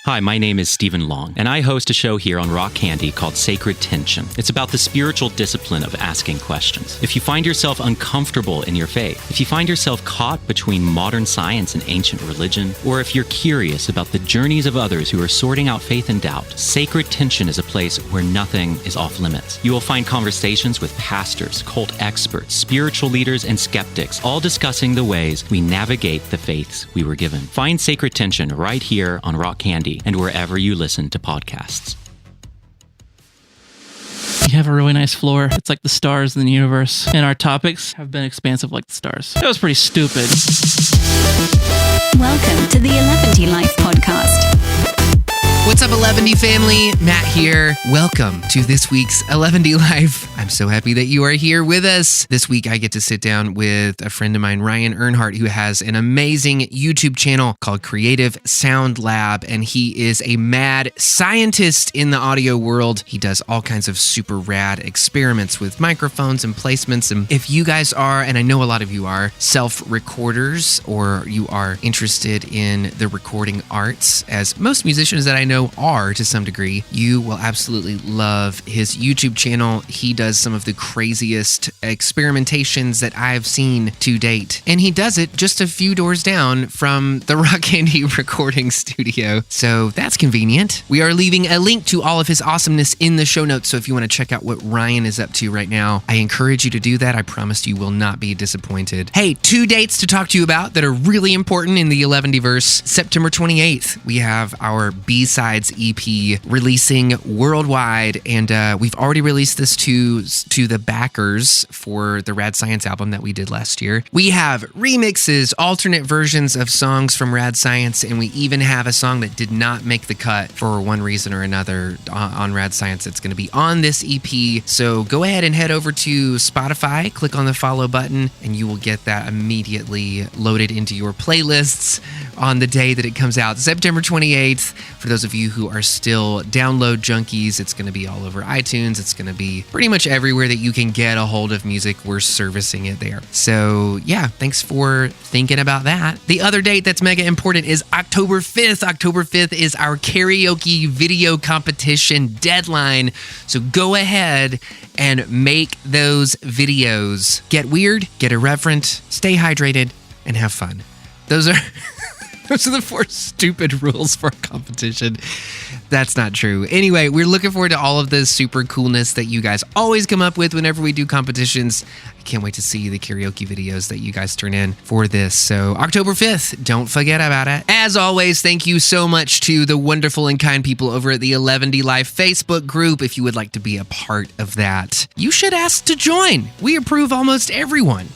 Hi, my name is Stephen Long, and I host a show here on Rock Candy called Sacred Tension. It's about the spiritual discipline of asking questions. If you find yourself uncomfortable in your faith, if you find yourself caught between modern science and ancient religion, or if you're curious about the journeys of others who are sorting out faith and doubt, Sacred Tension is a place where nothing is off limits. You will find conversations with pastors, cult experts, spiritual leaders, and skeptics, all discussing the ways we navigate the faiths we were given. Find Sacred Tension right here on Rock Candy and wherever you listen to podcasts. We have a really nice floor. It's like the stars in the universe. And our topics have been expansive like the stars. That was pretty stupid. Welcome to the 11ty Life podcast. What's up, 11ty family? Matt here. Welcome to this week's 11ty Life. I'm so happy that you are here with us. This week, I get to sit down with a friend of mine, Ryan Earnhardt, who has an amazing YouTube channel called Creative Sound Lab, and he is a mad scientist in the audio world. He does all kinds of super rad experiments with microphones and placements. And if you guys are, and I know a lot of you are, self-recorders, or you are interested in the recording arts, as most musicians that I know are to some degree, you will absolutely love his YouTube channel. He does some of the craziest experimentations that I've seen to date. And he does it just a few doors down from the Rock Candy recording studio. So that's convenient. We are leaving a link to all of his awesomeness in the show notes. So if you want to check out what Ryan is up to right now, I encourage you to do that. I promise you will not be disappointed. Hey, 2 dates to talk to you about that are really important in the 11tyverse. September 28th, we have our B-side EP releasing worldwide, and we've already released this to the backers for the Rad Science album that we did last year. We have remixes, alternate versions of songs from Rad Science, and we even have a song that did not make the cut for one reason or another on Rad Science. It's going to be on this EP, so go ahead and head over to Spotify, click on the follow button, and you will get that immediately loaded into your playlists on the day that it comes out, September 28th. For those of you who are still download junkies, it's going to be all over iTunes. It's going to be pretty much everywhere that you can get a hold of music. We're servicing it there. So yeah, thanks for thinking about that. The other date that's mega important is October 5th. October 5th is our karaoke video competition deadline. So go ahead and make those videos. Get weird, get irreverent, stay hydrated, and have fun. Those are the 4 stupid rules for a competition. That's not true. Anyway, we're looking forward to all of the super coolness that you guys always come up with whenever we do competitions. I can't wait to see the karaoke videos that you guys turn in for this. So October 5th, don't forget about it. As always, thank you so much to the wonderful and kind people over at the 11ty Life Facebook group. If you would like to be a part of that, you should ask to join. We approve almost everyone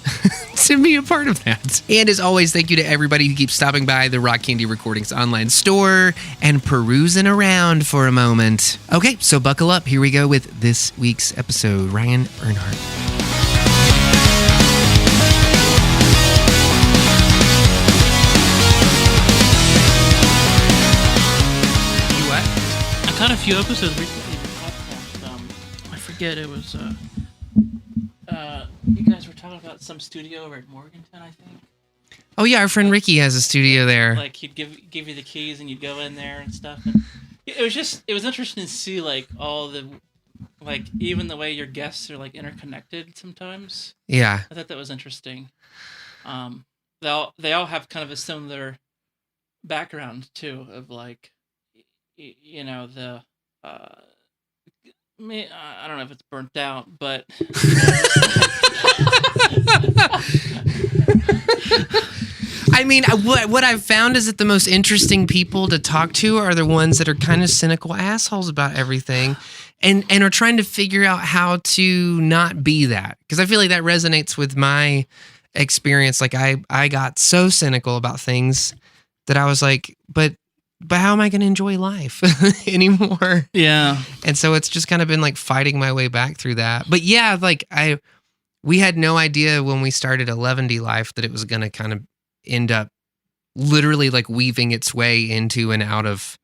to be a part of that. And as always, thank you to everybody who keeps stopping by the Rock Candy Recordings online store and perusing around for a moment. Okay, so buckle up. Here we go with this week's episode. Ryan Earnhardt. I caught a few episodes recently of the podcast. I forget, it was, you guys were talking about some studio over at Morganton, I think. Oh yeah, our friend Ricky has a studio there. Like, he'd give you the keys and you'd go in there and stuff. And it was interesting to see, like, all the, like, even the way your guests are, like, interconnected sometimes. Yeah. I thought that was interesting. They all have kind of a similar background, too, of, like, you know, the, I don't know if it's burnt out, but... I mean, what I've found is that the most interesting people to talk to are the ones that are kind of cynical assholes about everything and are trying to figure out how to not be that. Because I feel like that resonates with my experience. Like, I got so cynical about things that I was like, but how am I going to enjoy life anymore? Yeah. And so it's just kind of been like fighting my way back through that. But yeah, like we had no idea when we started 11ty Life that it was going to kind of end up literally like weaving its way into and out of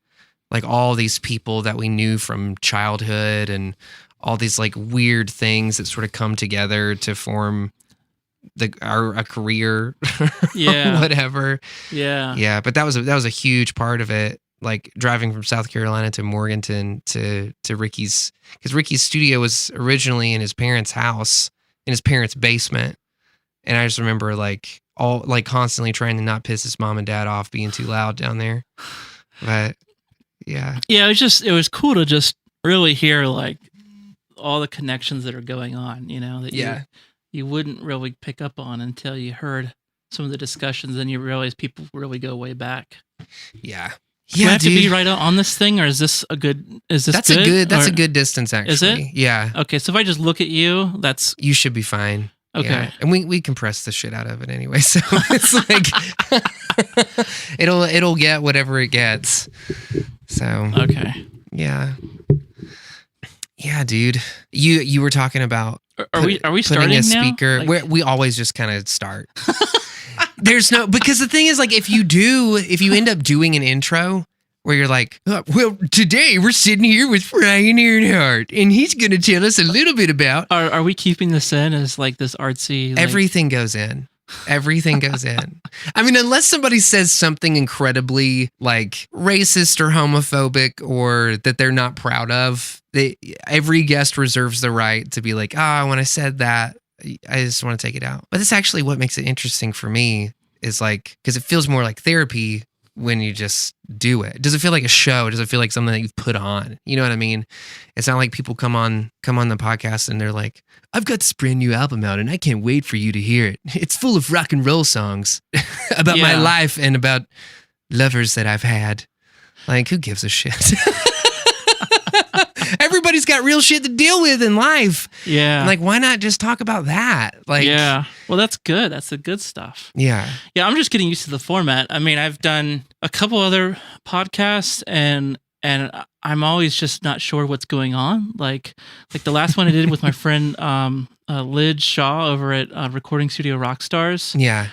like all these people that we knew from childhood and all these like weird things that sort of come together to form a career, yeah, whatever. Yeah. Yeah. But that was a huge part of it. like driving from South Carolina to Morganton to Ricky's, because Ricky's studio was originally in his parents' house, in his parents' basement. And I just remember like constantly trying to not piss his mom and dad off being too loud down there. But yeah. Yeah, it was cool to just really hear like all the connections that are going on, that you wouldn't really pick up on until you heard some of the discussions, and you realize people really go way back. Yeah. Do I have to be right on this thing, or is this a good? That's a good distance, actually. Is it? Yeah. Okay, so if I just look at you, you should be fine. Okay. Yeah. And we compress the shit out of it anyway, so it's like it'll get whatever it gets. So okay. Yeah. Yeah, dude. You were talking about are we putting starting a speaker now? where we always just kind of start. Because the thing is, like, if you end up doing an intro where you're like, oh, well, today we're sitting here with Ryan Earnhardt, and he's going to tell us a little bit about. Are we keeping this in as like this artsy? Like... Everything goes in. Everything goes in. I mean, unless somebody says something incredibly like racist or homophobic or that they're not proud of, every guest reserves the right to be like, when I said that, I just want to take it out. But that's actually what makes it interesting for me, is like, because it feels more like therapy when you just do it. Does it feel like a show? Does it feel like something that you've put on? You know what I mean? It's not like people come on the podcast and they're like, I've got this brand new album out and I can't wait for you to hear it. It's full of rock and roll songs about my life and about lovers that I've had. Like, who gives a shit? Everybody's got real shit to deal with in life. Yeah. And like, why not just talk about that? Like, yeah. Well, that's good. That's the good stuff. Yeah. Yeah. I'm just getting used to the format. I mean, I've done a couple other podcasts and I'm always just not sure what's going on. Like the last one I did with my friend, Lid Shaw over at Recording Studio Rockstars. Yeah.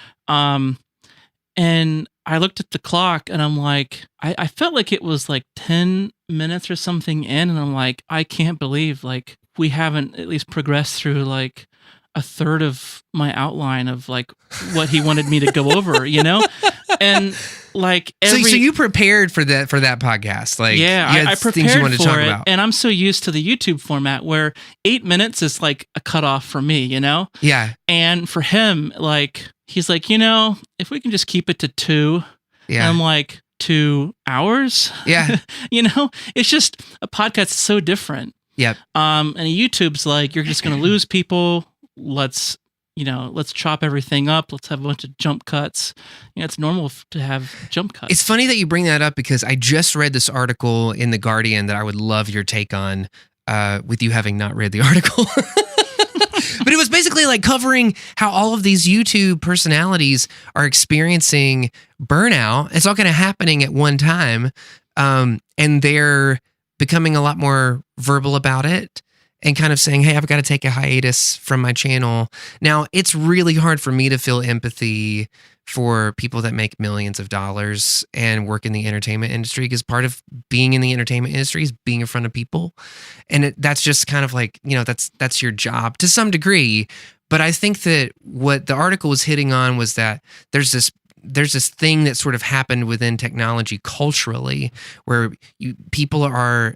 And I looked at the clock and I'm like, I felt like it was like 10 minutes or something in. And I'm like, I can't believe like we haven't at least progressed through like a third of my outline of like what he wanted me to go over, And like so you prepared for that podcast. Like, I prepared things you wanted for to talk it. about. And I'm so used to the YouTube format where 8 minutes is like a cutoff for me, Yeah. And for him, like, he's like, if we can just keep it to 2, yeah. I'm like, 2 hours? Yeah. It's just a podcast is so different. Yep. And YouTube's like, you're just going to lose people. Let's chop everything up. Let's have a bunch of jump cuts. It's normal to have jump cuts. It's funny that you bring that up because I just read this article in The Guardian that I would love your take on, with you having not read the article. But it was basically like covering how all of these YouTube personalities are experiencing burnout. It's all kind of happening at one time. And they're becoming a lot more verbal about it and kind of saying, hey, I've got to take a hiatus from my channel. Now, it's really hard for me to feel empathy for people that make millions of dollars and work in the entertainment industry, because part of being in the entertainment industry is being in front of people. And that's just kind of like, that's your job to some degree. But I think that what the article was hitting on was that there's this thing that sort of happened within technology culturally where people are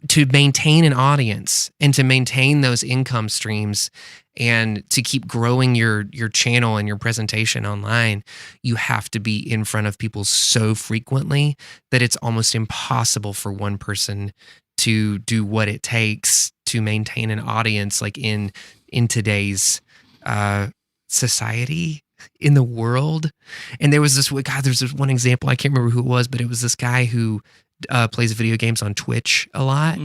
to maintain an audience and to maintain those income streams and to keep growing your channel and your presentation online, you have to be in front of people so frequently that it's almost impossible for one person to do what it takes to maintain an audience, like in today's society, in the world. And there's this one example, I can't remember who it was, but it was this guy who plays video games on Twitch a lot.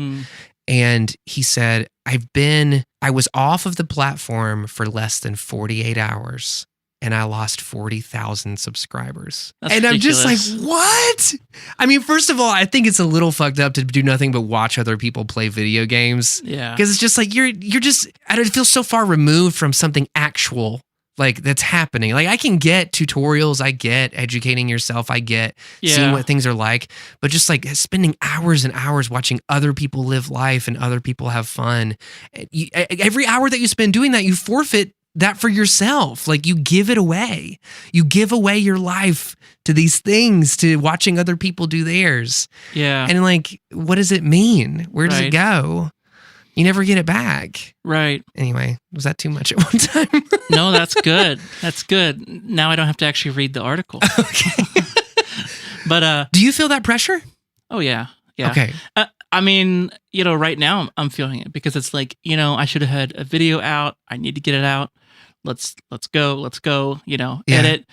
And he said, I was off of the platform for less than 48 hours and I lost 40,000 subscribers. That's and ridiculous. I'm just like, what? I mean, first of all, I think it's a little fucked up to do nothing but watch other people play video games. Yeah. Because it's just like, you're just, it feels so far removed from something actual, like, that's happening. Like, I can get tutorials, I get educating yourself, I get seeing what things are like, but just like spending hours and hours watching other people live life and other people have fun. Every hour that you spend doing that, you forfeit that for yourself. Like you give it away. You give away your life to these things, to watching other people do theirs. Yeah. And like, what does it mean? Where does it go? You never get it back. Right. Anyway, was that too much at one time? No, that's good. That's good. Now I don't have to actually read the article. Okay. But do you feel that pressure? Oh yeah. Yeah. Okay. I mean, right now I'm feeling it because it's like, I should have had a video out. I need to get it out. Let's go, edit.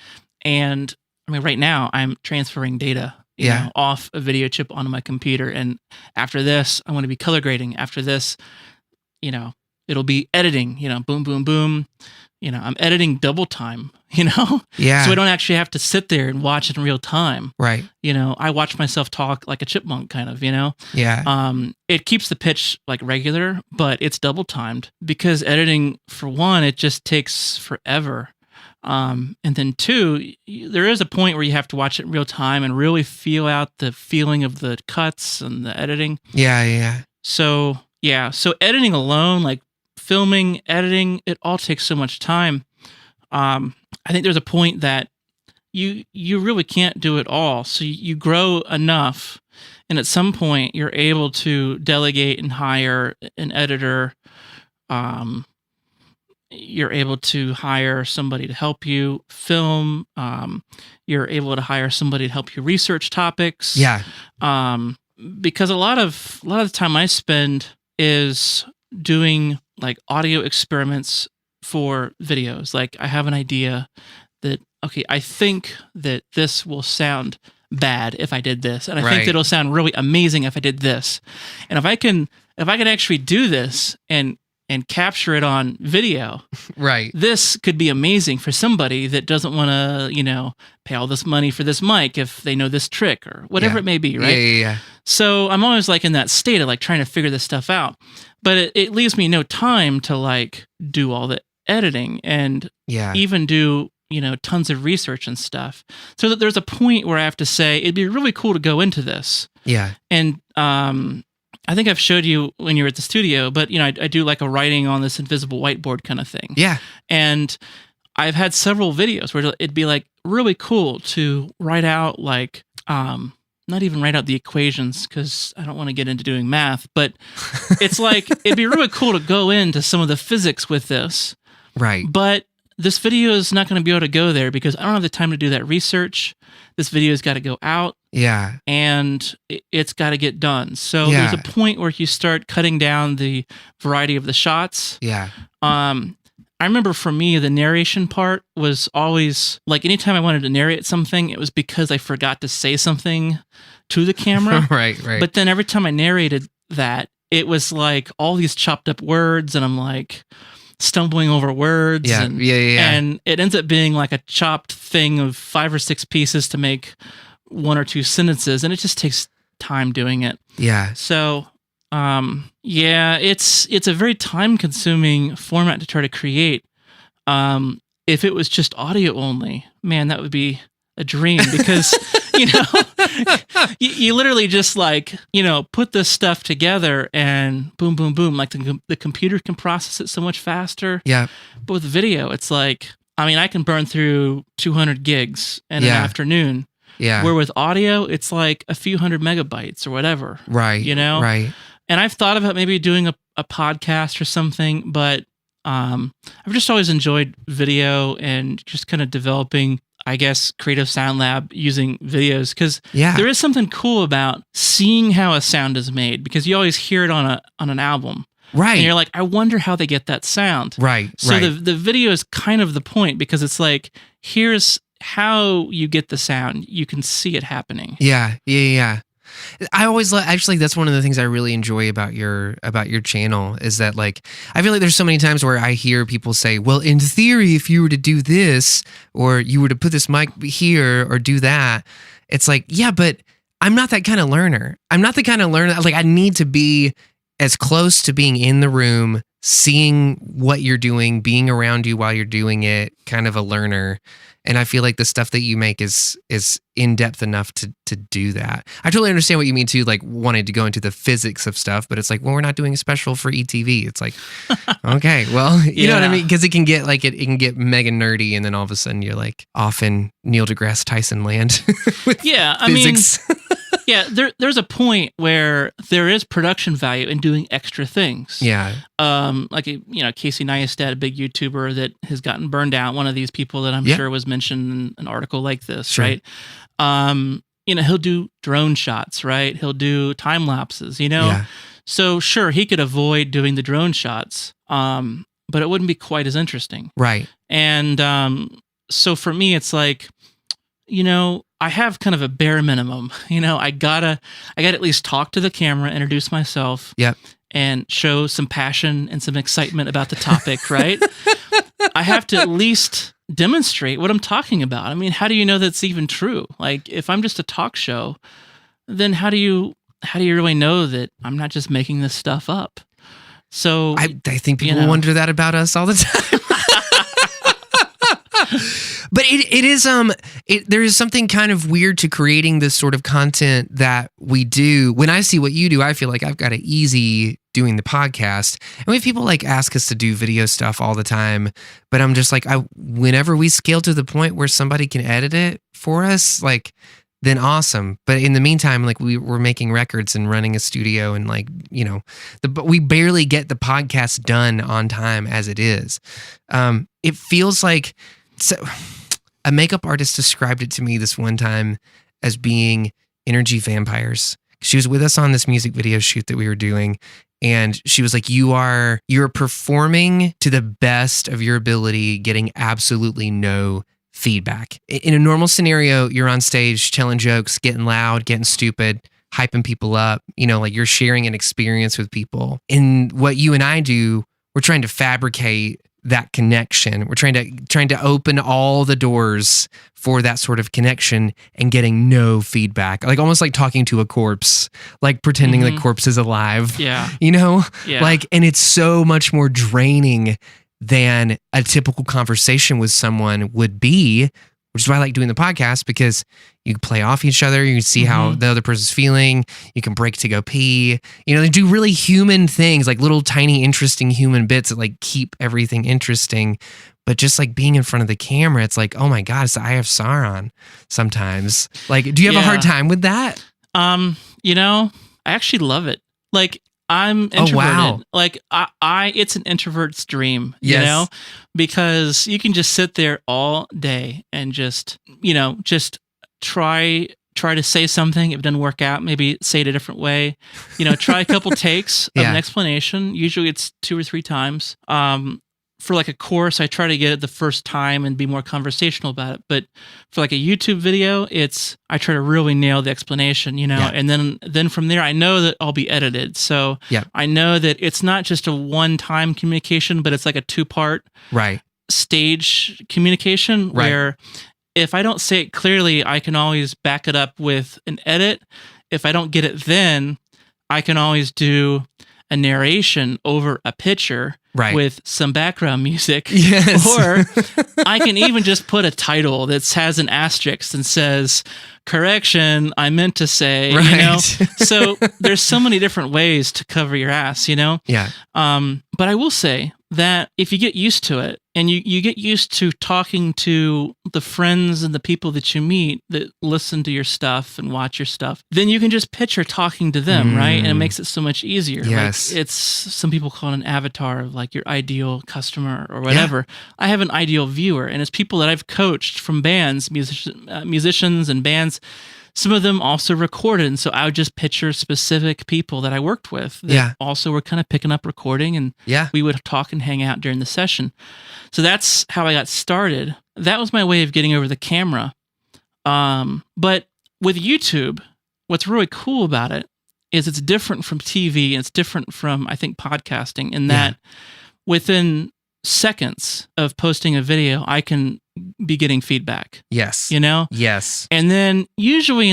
And I mean, right now I'm transferring data, you know, off a video chip onto my computer. And after this, I want to be color grading. After this, it'll be editing, boom, boom, boom. I'm editing double time, Yeah. So I don't actually have to sit there and watch it in real time. Right. I watch myself talk like a chipmunk kind of, Yeah. It keeps the pitch like regular, but it's double timed because editing, for one, it just takes forever. And then two, there is a point where you have to watch it in real time and really feel out the feeling of the cuts and the editing. Yeah. So editing alone, like filming, editing, it all takes so much time. I think there's a point that you really can't do it all. So you grow enough, and at some point you're able to delegate and hire an editor. You're able to hire somebody to help you film. You're able to hire somebody to help you research topics. Yeah. Because a lot of the time I spend is doing like audio experiments for videos. Like I have an idea that, okay, I think that this will sound bad if I did this. And I think that it'll sound really amazing if I did this. And if I can actually do this and capture it on video, right, this could be amazing for somebody that doesn't want to, pay all this money for this mic if they know this trick or whatever it may be, right? Yeah. So I'm always like in that state of like trying to figure this stuff out, but it leaves me no time to like do all the editing and even do, tons of research and stuff. So that there's a point where I have to say, it'd be really cool to go into this. Yeah. And, I think I've showed you when you were at the studio, but I do like a writing on this invisible whiteboard kind of thing. Yeah. And I've had several videos where it'd be like really cool to write out like, not even write out the equations because I don't want to get into doing math, but it's like, it'd be really cool to go into some of the physics with this. Right. But this video is not going to be able to go there because I don't have the time to do that research. This video's got to go out. Yeah. And it's got to get done. So there's a point where you start cutting down the variety of the shots. Yeah. I remember for me, the narration part was always like anytime I wanted to narrate something, it was because I forgot to say something to the camera. Right. But then every time I narrated that, it was like all these chopped up words and I'm like stumbling over words. Yeah. And it ends up being like a chopped thing of 5 or 6 pieces to make 1 or 2 sentences. And it just takes time doing it. Yeah. So, it's a very time consuming format to try to create. If it was just audio only, man, that would be a dream because, you literally just like, put this stuff together and boom, boom, boom. Like the computer can process it so much faster. Yeah. But with video, it's like, I can burn through 200 gigs in an afternoon. Yeah. Where with audio, it's like a few hundred megabytes or whatever. Right. Right. And I've thought about maybe doing a podcast or something, but I've just always enjoyed video and just kind of developing, I guess, Creative Sound Lab using videos because there is something cool about seeing how a sound is made because you always hear it on an album. Right. And you're like, I wonder how they get that sound. Right. So the video is kind of the point because it's like, here's how you get the sound. You can see it happening. Yeah. I always actually that's one of the things I really enjoy about your channel is that like I feel like there's so many times where I hear people say, well, in theory, if you were to do this or you were to put this mic here or do that, it's like, yeah, but I'm not that kind of learner. I'm not the kind of learner like I need to be as close to being in the room seeing what you're doing, being around you while you're doing it, kind of a learner. And I feel like the stuff that you make is in depth enough to do that. I totally understand what you mean too, like wanting to go into the physics of stuff, but it's like, well, we're not doing a special for ETV. It's like, okay, well, you know what I mean? Because it can get like it can get mega nerdy, and then all of a sudden you're like off in Neil deGrasse Tyson land. With physics. Yeah, there's a point where there is production value in doing extra things. Yeah. Like Casey Neistat, a big YouTuber that has gotten burned out. One of these people that I'm sure was mentioned in an article like this, right? He'll do drone shots, right? He'll do time lapses, Yeah. So sure, he could avoid doing the drone shots, but it wouldn't be quite as interesting, Right. And so for me, it's like, I have kind of a bare minimum. I gotta at least talk to the camera, introduce myself, Yep. and show some passion and some excitement about the topic, right? I have to at least demonstrate what I'm talking about. I mean, how do you know that's even true? Like, if I'm just a talk show, then how do you really know that I'm not just making this stuff up? So I think people wonder that about us all the time. But it is there is something kind of weird to creating this sort of content that we do. When I see what you do, I feel like I've got it easy doing the podcast. And we have people like ask us to do video stuff all the time, but I'm just like, whenever we scale to the point where somebody can edit it for us, like, then awesome. But in the meantime, like we're making records and running a studio, and like, but we barely get the podcast done on time as it is. It feels like, so a makeup artist described it to me this one time as being energy vampires. She was with us on this music video shoot that we were doing, and she was like, you're performing to the best of your ability, getting absolutely no feedback. In a normal scenario, you're on stage telling jokes, getting loud, getting stupid, hyping people up, like you're sharing an experience with people. And what you and I do, we're trying to fabricate that connection. We're trying to open all the doors for that sort of connection, and getting no feedback. Like almost like talking to a corpse, like pretending the corpse is alive. Yeah. Yeah. Like, and it's so much more draining than a typical conversation with someone would be, which is why I like doing the podcast, because you can play off each other. You can see how the other person's feeling. You can break to go pee. They do really human things, like little tiny interesting human bits that like keep everything interesting. But just like being in front of the camera, it's like, oh my God, it's the Eye of Sauron sometimes. Like, do you have a hard time with that? I actually love it. Like, I'm introverted. Oh, wow. Like it's an introvert's dream, Yes. because you can just sit there all day and just try to say something. If it doesn't work out, maybe say it a different way. Try a couple takes of an explanation. Usually it's 2 or 3 times. For like a course, I try to get it the first time and be more conversational about it. But for like a YouTube video, I try to really nail the explanation, and then from there, I know that I'll be edited. So I know that it's not just a one-time communication, but it's like a 2-part stage communication where if I don't say it clearly, I can always back it up with an edit. If I don't get it then, I can always do a narration over a picture with some background music. Yes. Or I can even just put a title that has an asterisk and says, correction, I meant to say, So there's so many different ways to cover your ass, Yeah. But I will say that if you get used to it, and you get used to talking to the friends and the people that you meet that listen to your stuff and watch your stuff, then you can just picture talking to them, right? And it makes it so much easier. Yes. Like it's, some people call it an avatar of like your ideal customer or whatever. Yeah. I have an ideal viewer, and it's people that I've coached from bands, musicians and bands. Some of them also recorded, and so I would just picture specific people that I worked with that also were kind of picking up recording, and we would talk and hang out during the session. So that's how I got started. That was my way of getting over the camera. But with YouTube, what's really cool about it is it's different from TV, and it's different from, I think, podcasting, in that within seconds of posting a video, I can be getting feedback. Yes. Yes. Yes. And then usually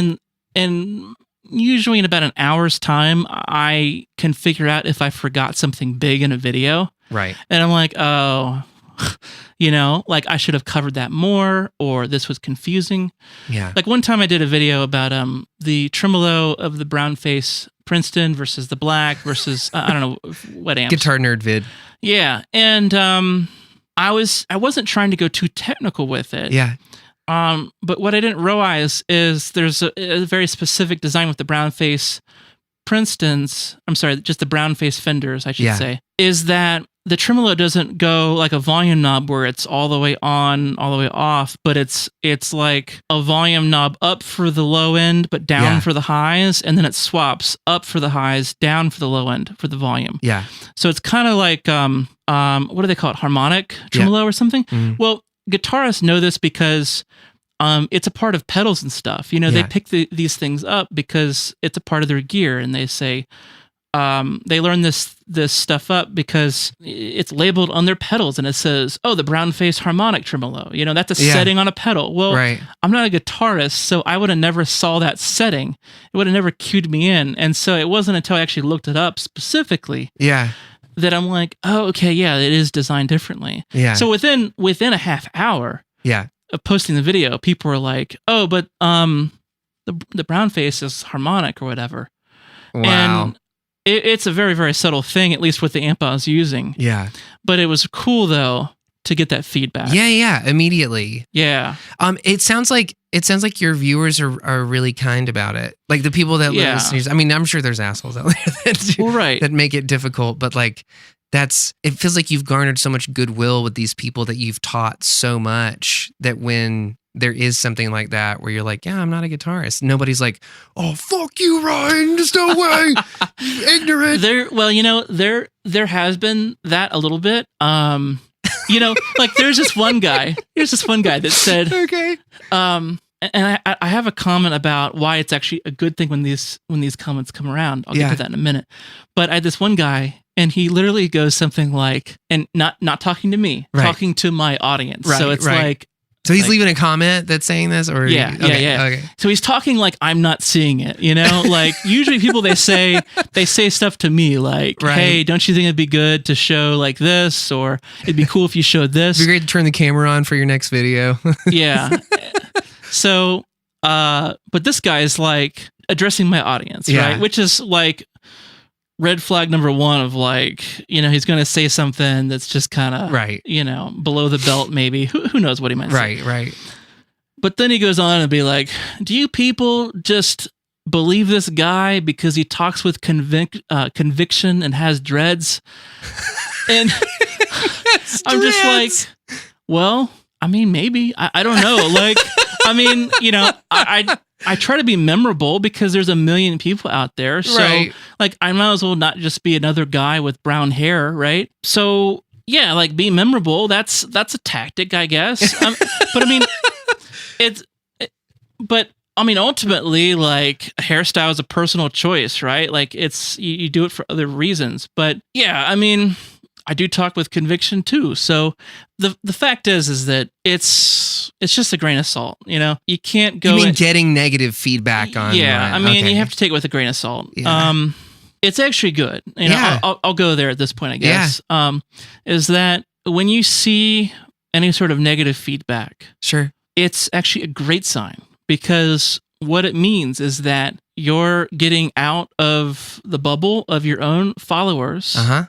in usually in about an hour's time, I can figure out if I forgot something big in a video. Right. And I'm like, oh, like I should have covered that more, or this was confusing. Yeah. Like one time I did a video about the tremolo of the brown face Princeton versus the black versus I don't know what amps. Guitar nerd vid. Yeah, and I wasn't trying to go too technical with it. Yeah. But what I didn't realize is there's a very specific design with the brown face Princetons. I'm sorry, just the brown face Fenders, I should say. Is that the tremolo doesn't go like a volume knob where it's all the way on, all the way off, but it's like a volume knob up for the low end, but down for the highs, and then it swaps up for the highs, down for the low end for the volume. Yeah. So it's kind of like what do they call it? Harmonic tremolo or something? Mm-hmm. Well, guitarists know this because it's a part of pedals and stuff. They pick these things up because it's a part of their gear, and they say they learn this stuff up because it's labeled on their pedals, and it says, "Oh, the brown face harmonic tremolo." That's a setting on a pedal. Well, I'm not a guitarist, so I would have never saw that setting. It would have never cued me in, and so it wasn't until I actually looked it up specifically. Yeah. That I'm like, oh, okay, yeah, it is designed differently. Yeah. So within a half hour of posting the video, people were like, oh, but the brown face is harmonic or whatever. Wow. And it's a very, very subtle thing, at least with the amp I was using. Yeah. But it was cool, though, to get that feedback. Yeah, immediately. Yeah. It sounds like your viewers are really kind about it. Like the people that listen. I mean, I'm sure there's assholes out there that make it difficult, but like it feels like you've garnered so much goodwill with these people that you've taught so much that when there is something like that where you're like, yeah, I'm not a guitarist, nobody's like, oh, fuck you, Ryan, there's no way, you ignorant. There has been that a little bit. Like there's this one guy that said, okay. And I have a comment about why it's actually a good thing when these comments come around. I'll get to that in a minute. But I had this one guy, and he literally goes something like, and not talking to me, talking to my audience. So it's like, so he's leaving a comment that's saying this, or Okay. So he's talking like I'm not seeing it. Like usually people they say stuff to me like, hey, don't you think it'd be good to show like this, or it'd be cool if you showed this. It'd be great to turn the camera on for your next video. Yeah. So, but this guy is like addressing my audience, right? Which is like red flag number one of like, he's going to say something that's just kind of, below the belt, maybe. Who knows what he might say. Right. But then he goes on and be like, do you people just believe this guy because he talks with conviction and has dreads? And I'm just like, well, I mean, maybe. I don't know. Like, I mean, I try to be memorable because there's a million people out there. So, like, I might as well not just be another guy with brown hair, right? So, yeah, like, be memorable. That's a tactic, I guess. But, I mean, ultimately, like, a hairstyle is a personal choice, right? Like, you do it for other reasons. But, yeah, I mean, I do talk with conviction too. So the fact is that it's just a grain of salt. You can't go. You mean getting negative feedback on? Yeah, I mean, you have to take it with a grain of salt. Yeah. It's actually good. I'll go there at this point, I guess. Yeah. Is that when you see any sort of negative feedback? Sure. It's actually a great sign, because what it means is that you're getting out of the bubble of your own followers. Uh-huh.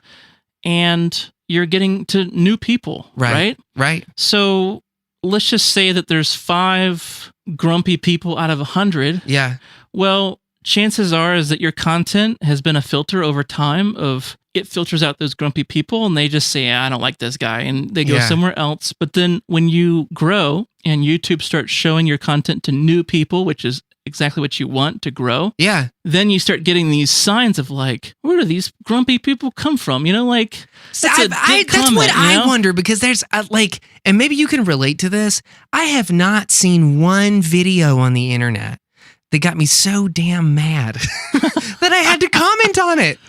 And you're getting to new people, right? Right. So let's just say that there's 5 grumpy people out of 100. Yeah. Well, chances are is that your content has been a filter over time of it filters out those grumpy people, and they just say, I don't like this guy, and they go somewhere else. But then when you grow and YouTube starts showing your content to new people, which is exactly what you want to grow. Yeah. Then you start getting these signs of like, where do these grumpy people come from? Like, that's what I wonder, because there's and maybe you can relate to this. I have not seen one video on the internet that got me so damn mad that I had to comment on it.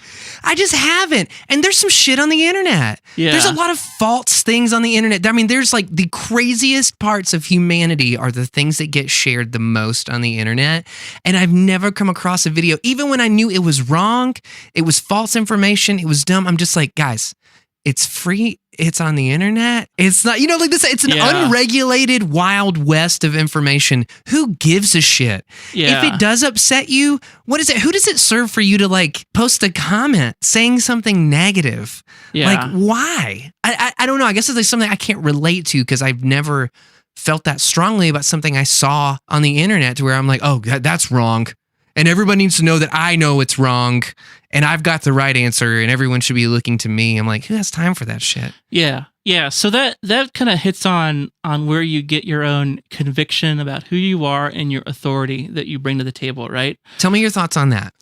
I just haven't. And there's some shit on the internet. Yeah. There's a lot of false things on the internet. I mean, there's like the craziest parts of humanity are the things that get shared the most on the internet. And I've never come across a video, even when I knew it was wrong, it was false information, it was dumb. I'm just like, guys, it's free. It's on the internet. It's not, like this. It's an unregulated wild west of information. Who gives a shit? Yeah. If it does upset you, what is it? Who does it serve for you to like post a comment saying something negative? Yeah. Like, why? I don't know. I guess it's like something I can't relate to because I've never felt that strongly about something I saw on the internet to where I'm like, oh, that's wrong. And everybody needs to know that I know it's wrong and I've got the right answer and everyone should be looking to me. I'm like, who has time for that shit? Yeah. Yeah. So that kind of hits on where you get your own conviction about who you are and your authority that you bring to the table, right? Tell me your thoughts on that.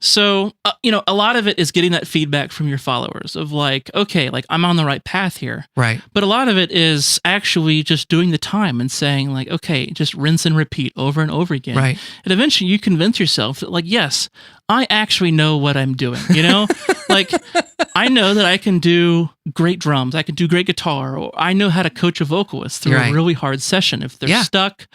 So, a lot of it is getting that feedback from your followers of like, okay, like I'm on the right path here. Right. But a lot of it is actually just doing the time and saying like, okay, just rinse and repeat over and over again. Right. And eventually you convince yourself that like, yes, I actually know what I'm doing, like I know that I can do great drums. I can do great guitar, or I know how to coach a vocalist through a really hard session. If they're stuck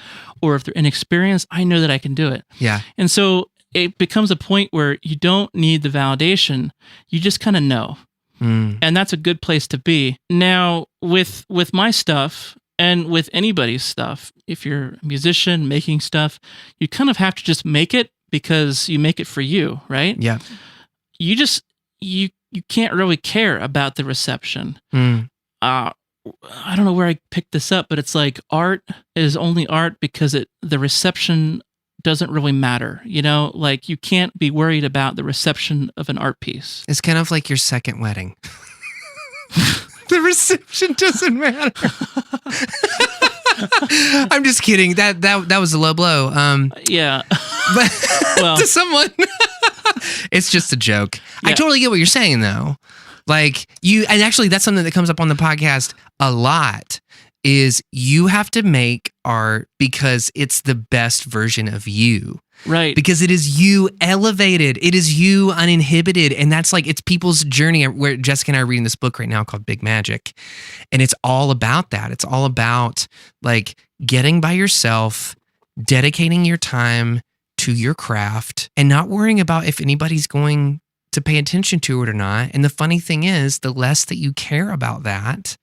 or if they're inexperienced, I know that I can do it. Yeah. And so it becomes a point where you don't need the validation. You just kind of know. And that's a good place to be. Now, with my stuff and with anybody's stuff, if you're a musician making stuff, you kind of have to just make it because you make it for you, right? Yeah. You just, you can't really care about the reception. I don't know where I picked this up, but it's like art is only art because the reception doesn't really matter, like you can't be worried about the reception of an art piece. It's kind of like your second wedding. The reception doesn't matter. I'm just kidding. That was a low blow. Yeah. But well, to someone, it's just a joke. Yeah. I totally get what you're saying though. Like and actually that's something that comes up on the podcast a lot. Is you have to make art because it's the best version of you. Right. Because it is you elevated. It is you uninhibited. And that's like, it's people's journey where Jessica and I are reading this book right now called Big Magic. And it's all about that. It's all about like getting by yourself, dedicating your time to your craft and not worrying about if anybody's going to pay attention to it or not. And the funny thing is, the less that you care about that,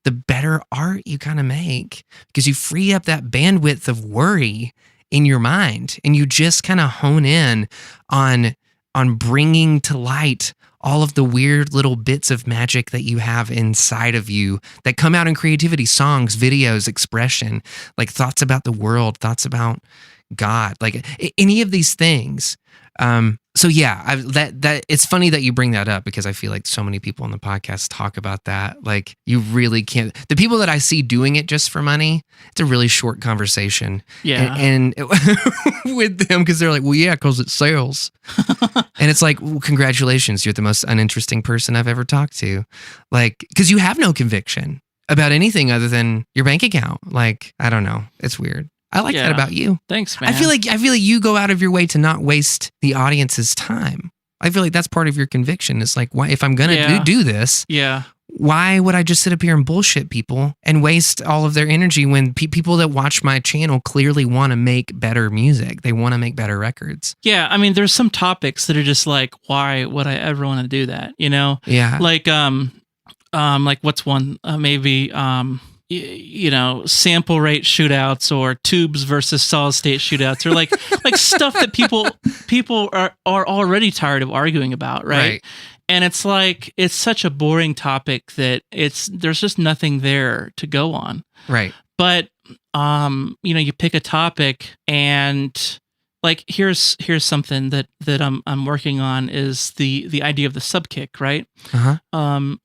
the better art you kind of make because you free up that bandwidth of worry in your mind and you just kind of hone in on bringing to light all of the weird little bits of magic that you have inside of you that come out in creativity, songs, videos, expression, like thoughts about the world, thoughts about God, like any of these things. So yeah, that it's funny that you bring that up because I feel like so many people on the podcast talk about that. Like you really can't. The people that I see doing it just for money, it's a really short conversation. Yeah, and with them because they're like, well, yeah, because it sells. And it's like, well, congratulations, you're the most uninteresting person I've ever talked to. Like, because you have no conviction about anything other than your bank account. Like, I don't know, it's weird. I like that about you. Thanks, man. I feel like you go out of your way to not waste the audience's time. I feel like that's part of your conviction. It's like, why, if I'm going to do this, why would I just sit up here and bullshit people and waste all of their energy when people that watch my channel clearly want to make better music? They want to make better records. Yeah. I mean, there's some topics that are just like, why would I ever want to do that? Yeah. Like what's one? Maybe, sample rate shootouts or tubes versus solid state shootouts or like stuff that people are already tired of arguing about, right? And it's like it's such a boring topic that there's just nothing there to go on. Right. But you pick a topic and like here's something that I'm working on is the idea of the sub kick, right? Uh-huh.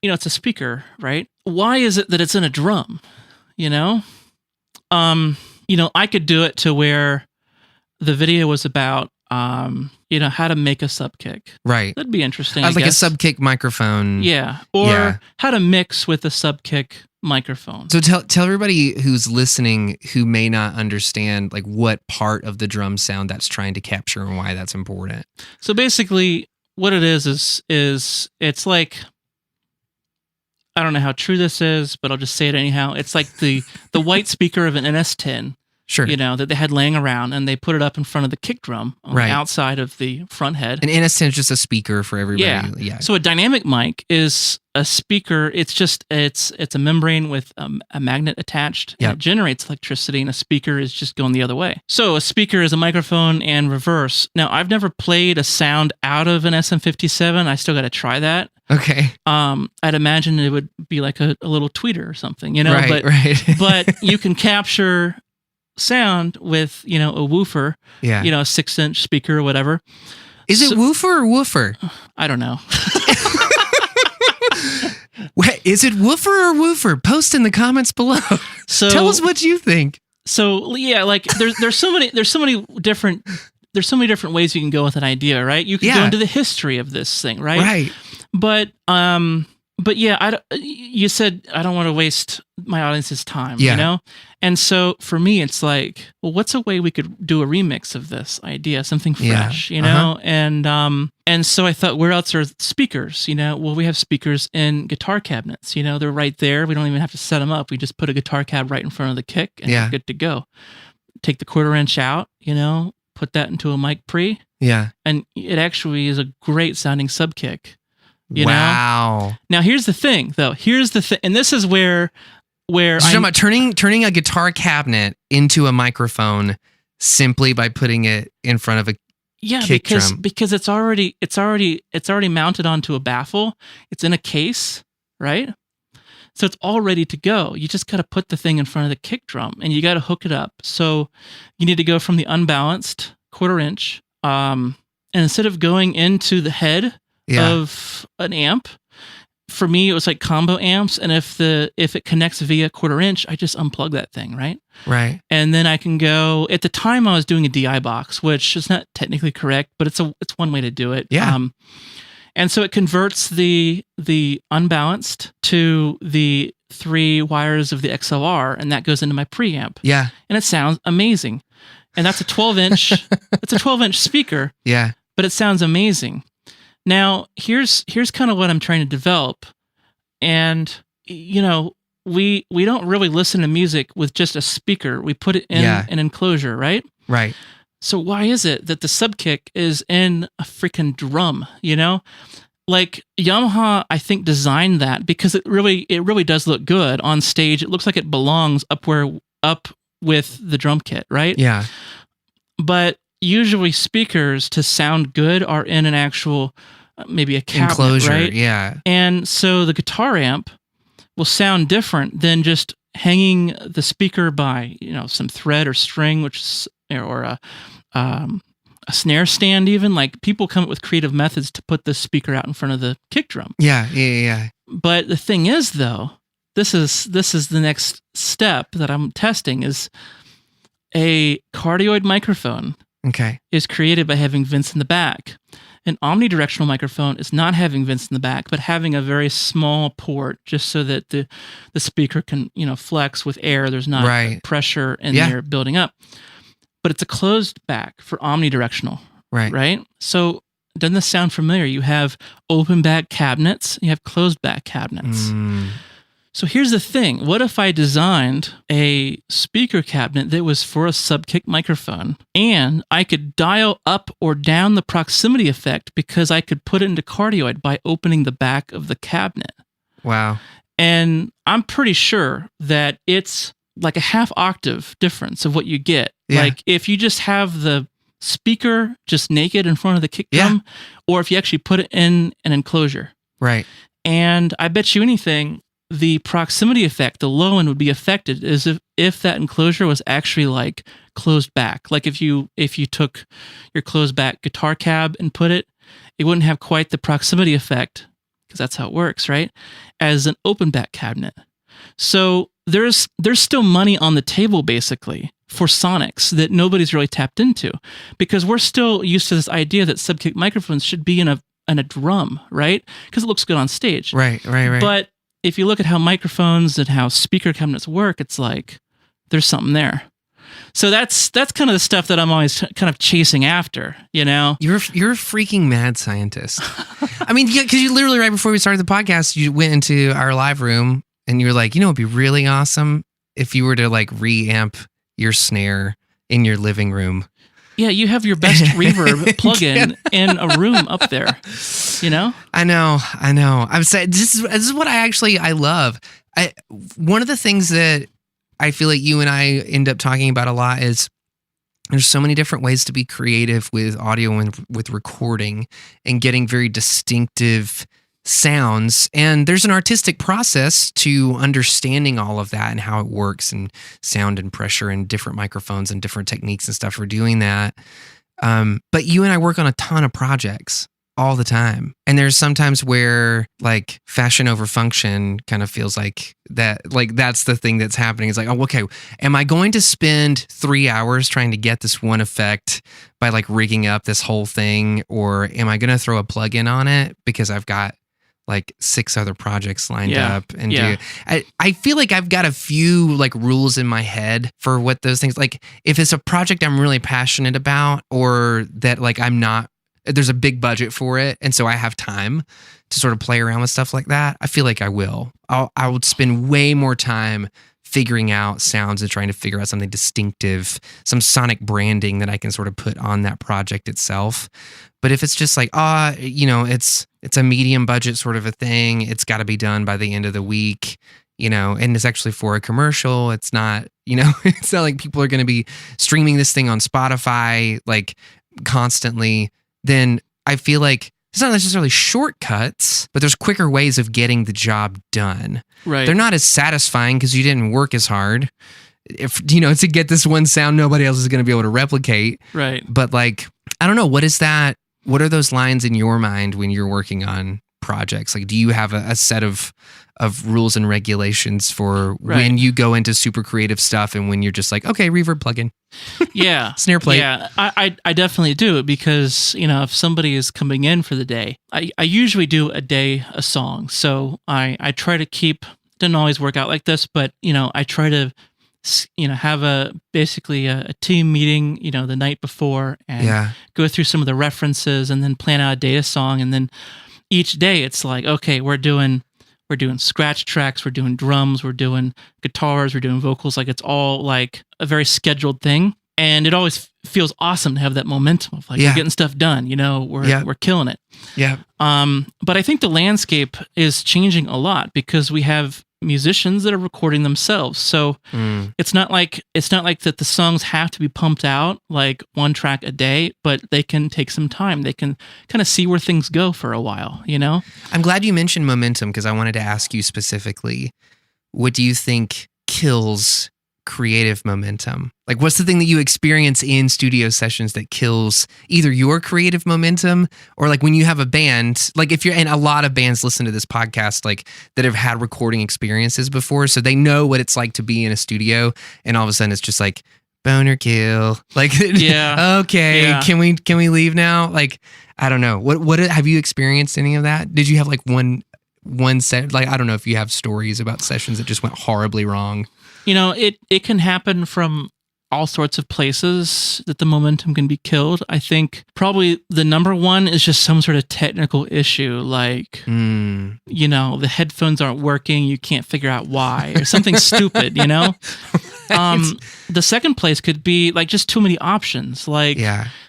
It's a speaker, right? Why is it that it's in a drum? I could do it to where the video was about how to make a sub kick. Right. That'd be interesting. Like a sub kick microphone. Yeah. Or how to mix with a sub kick microphone. So tell everybody who's listening who may not understand like what part of the drum sound that's trying to capture and why that's important. So basically what it is it's like, I don't know how true this is, but I'll just say it anyhow. It's like the white speaker of an NS10. Sure. That they had laying around, and they put it up in front of the kick drum on Right. the outside of the front head. An NS10 is just a speaker for everybody. Yeah. So a dynamic mic is a speaker. It's just it's a membrane with a magnet attached. And Yep. it generates electricity, and a speaker is just going the other way. So a speaker is a microphone and reverse. Now, I've never played a sound out of an SM57. I still got to try that. Okay. I'd imagine it would be like a little tweeter or something, Right. But Right. but you can capture sound with a woofer, Yeah. a 6-inch speaker or whatever. Is it So- woofer or woofer? I don't know. Is it woofer or woofer? Post in the comments below. So Tell us what you think. So yeah, like there's so many different ways you can go with an idea, right? You can go into the history of this thing, right? Right. But yeah, you said I don't want to waste my audience's time, Yeah. And so for me, it's like, well, what's a way we could do a remix of this idea, something fresh, Uh-huh. And so I thought, where else are speakers? Well, we have speakers in guitar cabinets. They're right there. We don't even have to set them up. We just put a guitar cab right in front of the kick, and Yeah. we're good to go. Take the 1/4 inch out, put that into a mic pre, Yeah. and it actually is a great sounding sub kick. You know? Wow. Now here's the thing, though. And this is where So you're talking about turning a guitar cabinet into a microphone simply by putting it in front of a kick drum. because it's already mounted onto a baffle. It's in a case, right? So it's all ready to go. You just got to put the thing in front of the kick drum, and you got to hook it up. So you need to go from the unbalanced 1/4 inch, and instead of going into the head of an amp, for me it was like combo amps, and if it connects via 1/4 inch, I just unplug that thing, right? Right. And then I can go. At the time, I was doing a DI box, which is not technically correct, but it's one way to do it. Yeah. And so it converts the unbalanced to the 3 wires of the XLR, and that goes into my preamp. Yeah. And it sounds amazing. And that's a 12-inch. It's a 12-inch speaker. Yeah. But it sounds amazing. Now, here's kind of what I'm trying to develop. And, we don't really listen to music with just a speaker. We put it in an enclosure, right? Right. So why is it that the subkick is in a freaking drum, Like Yamaha, I think, designed that because it really does look good on stage. It looks like it belongs up with the drum kit, right? Yeah. But usually speakers to sound good are in an actual, maybe a cabinet, Enclosure, right? yeah. And so the guitar amp will sound different than just hanging the speaker by, some thread or string, or a snare stand even. Like, people come up with creative methods to put the speaker out in front of the kick drum. Yeah. But the thing is, though, this is the next step that I'm testing is a cardioid microphone Okay. is created by having vents in the back. An omnidirectional microphone is not having vents in the back, but having a very small port just so that the speaker can, flex with air. There's not pressure in there building up. But it's a closed back for omnidirectional. Right? So doesn't this sound familiar? You have open back cabinets, you have closed back cabinets. So here's the thing. What if I designed a speaker cabinet that was for a subkick microphone, and I could dial up or down the proximity effect because I could put it into cardioid by opening the back of the cabinet? Wow. And I'm pretty sure that it's like a half octave difference of what you get. Yeah. Like if you just have the speaker just naked in front of the kick drum, or if you actually put it in an enclosure. Right. And I bet you anything, the proximity effect, the low end would be affected as if that enclosure was actually like closed back. Like if you took your closed back guitar cab and put it wouldn't have quite the proximity effect, because that's how it works, right? As an open back cabinet. So there's still money on the table basically for sonics that nobody's really tapped into, because we're still used to this idea that subkick microphones should be in a drum, right? Because it looks good on stage. Right. But if you look at how microphones and how speaker cabinets work, it's like there's something there. So that's kind of the stuff that I'm always kind of chasing after, you know? You're a freaking mad scientist. I mean, because you literally, right before we started the podcast, you went into our live room and you were like, it'd be really awesome if you were to like reamp your snare in your living room. Yeah, you have your best reverb plugin in a room up there, you know? I know. I'm saying this is what I love. One of the things that I feel like you and I end up talking about a lot is there's so many different ways to be creative with audio and with recording and getting very distinctive sounds. And there's an artistic process to understanding all of that and how it works and sound and pressure and different microphones and different techniques and stuff for doing that. But you and I work on a ton of projects all the time. And there's sometimes where like fashion over function kind of feels like that, like that's the thing that's happening. It's like, oh, okay, am I going to spend 3 hours trying to get this one effect by like rigging up this whole thing? Or am I going to throw a plug-in on it because I've got like 6 other projects lined up and I feel like I've got a few like rules in my head for what those things, like if it's a project I'm really passionate about or that like there's a big budget for it and so I have time to sort of play around with stuff like that, I feel like I would spend way more time figuring out sounds and trying to figure out something distinctive, some sonic branding that I can sort of put on that project itself. But if it's just like, it's a medium budget sort of a thing, it's got to be done by the end of the week, and it's actually for a commercial. It's not, it's not like people are going to be streaming this thing on Spotify like constantly. Then I feel like it's not necessarily shortcuts, but there's quicker ways of getting the job done. Right. They're not as satisfying because you didn't work as hard. If to get this one sound nobody else is going to be able to replicate. Right. But like, I don't know, what is that? What are those lines in your mind when you're working on projects? Like, do you have a set of rules and regulations for when you go into super creative stuff and when you're just like, okay, reverb plugin. Yeah. Snare plate. Yeah, I definitely do because, if somebody is coming in for the day, I usually do a song. So I try to keep, doesn't always work out like this, but, I try to, have basically a team meeting, the night before and go through some of the references and then plan out a data song. And then each day it's like, okay, we're doing scratch tracks, we're doing drums, we're doing guitars, we're doing vocals. Like it's all like a very scheduled thing. And it always feels awesome to have that momentum of like, we're getting stuff done, we're killing it. Yeah. But I think the landscape is changing a lot because we have musicians that are recording themselves. So it's not like that the songs have to be pumped out like one track a day, but they can take some time. They can kind of see where things go for a while, I'm glad you mentioned momentum because I wanted to ask you specifically, what do you think kills creative momentum? Like what's the thing that you experience in studio sessions that kills either your creative momentum or like when you have a band, like if you're, and a lot of bands listen to this podcast like that have had recording experiences before, so they know what it's like to be in a studio and all of a sudden it's just like boner kill, like can we leave now? Like I don't know, what have you experienced any of that? Did you have like one set, like I don't know if you have stories about sessions that just went horribly wrong? It can happen from all sorts of places that the momentum can be killed. I think probably the number one is just some sort of technical issue, like, the headphones aren't working, you can't figure out why, or something stupid, The second place could be like just too many options. Like,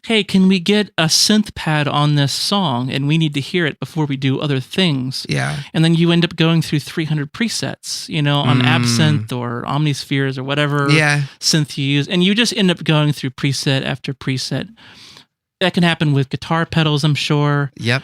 hey, can we get a synth pad on this song and we need to hear it before we do other things? Yeah. And then you end up going through 300 presets, on Absinthe or Omnispheres or whatever synth you use. And you just end up going through preset after preset. That can happen with guitar pedals, I'm sure. Yep.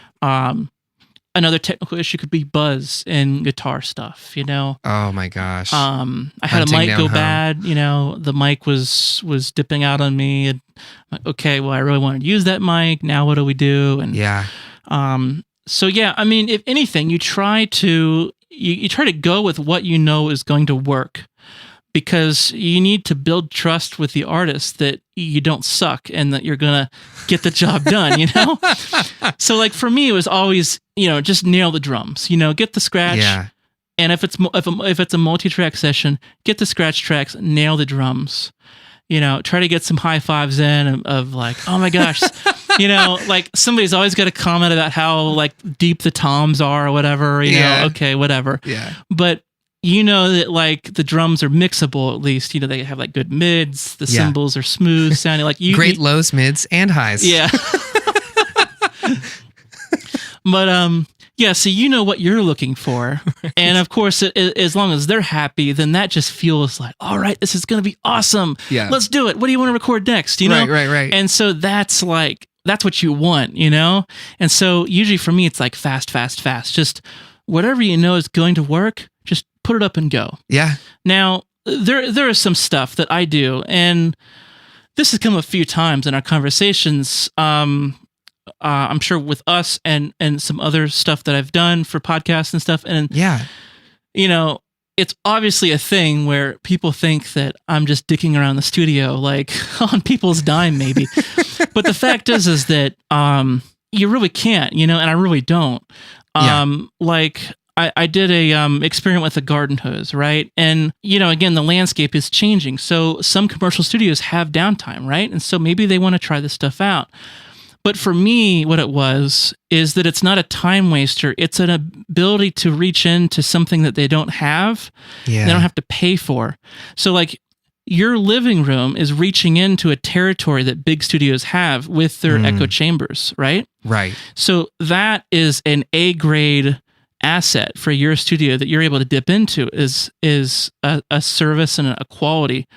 Another technical issue could be buzz in guitar stuff, Oh my gosh. I had a mic go bad, the mic was dipping out on me. And I'm like, okay, well, I really wanted to use that mic. Now what do we do? And I mean, if anything, you try to go with what is going to work. Because you need to build trust with the artist that you don't suck and that you're going to get the job done, So like for me, it was always, just nail the drums, get the scratch. Yeah. And if it's a multi-track session, get the scratch tracks, nail the drums. try to get some high fives in of like, oh my gosh, like somebody's always got a comment about how like deep the toms are or whatever, okay, whatever. Yeah. But that like the drums are mixable at least, they have like good mids, the cymbals are smooth sounding, like great lows, mids, and highs. Yeah. But so you know what you're looking for. Right. And of course, as long as they're happy, then that just feels like, all right, this is going to be awesome. Yeah. Let's do it. What do you want to record next? Right. And so that's what you want, And so usually for me, it's like fast. Just whatever is going to work, just put it up and go. Yeah. Now, there is some stuff that I do, and this has come a few times in our conversations. I'm sure with us and some other stuff that I've done for podcasts and stuff. And it's obviously a thing where people think that I'm just dicking around the studio, like on people's dime, maybe. But the fact is that you really can't, and I really don't. Like I did a experiment with a garden hose, right? And again, the landscape is changing, so some commercial studios have downtime, right? And so maybe they want to try this stuff out. But for me, what it is that it's not a time waster. It's an ability to reach into something that they don't have. Yeah. They don't have to pay for. So like your living room is reaching into a territory that big studios have with their echo chambers, right? Right. So that is an A-grade asset for your studio that you're able to dip into is a service and a quality.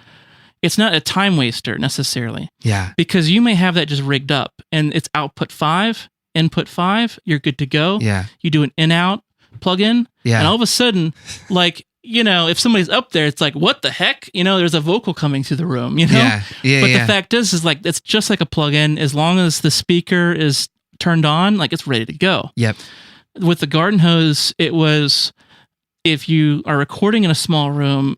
It's not a time waster necessarily. Yeah. Because you may have that just rigged up and it's output 5, input 5, you're good to go. Yeah. You do an in-out plug-in. Yeah. And all of a sudden, like, if somebody's up there, it's like, what the heck? There's a vocal coming through the room, Yeah. But the fact is like, it's just like a plug-in. As long as the speaker is turned on, like it's ready to go. Yep. With the garden hose, it was, if you are recording in a small room,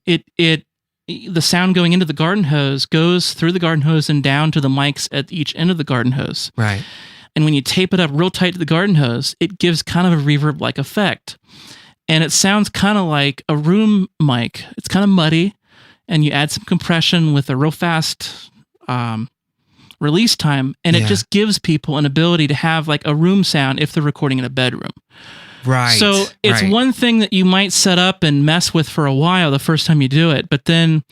the sound going into the garden hose goes through the garden hose and down to the mics at each end of the garden hose. Right. And when you tape it up real tight to the garden hose, it gives kind of a reverb-like effect. And it sounds kind of like a room mic. It's kind of muddy, and you add some compression with a real fast release time, and it just gives people an ability to have like a room sound if they're recording in a bedroom. Right. So it's one thing that you might set up and mess with for a while the first time you do it, but then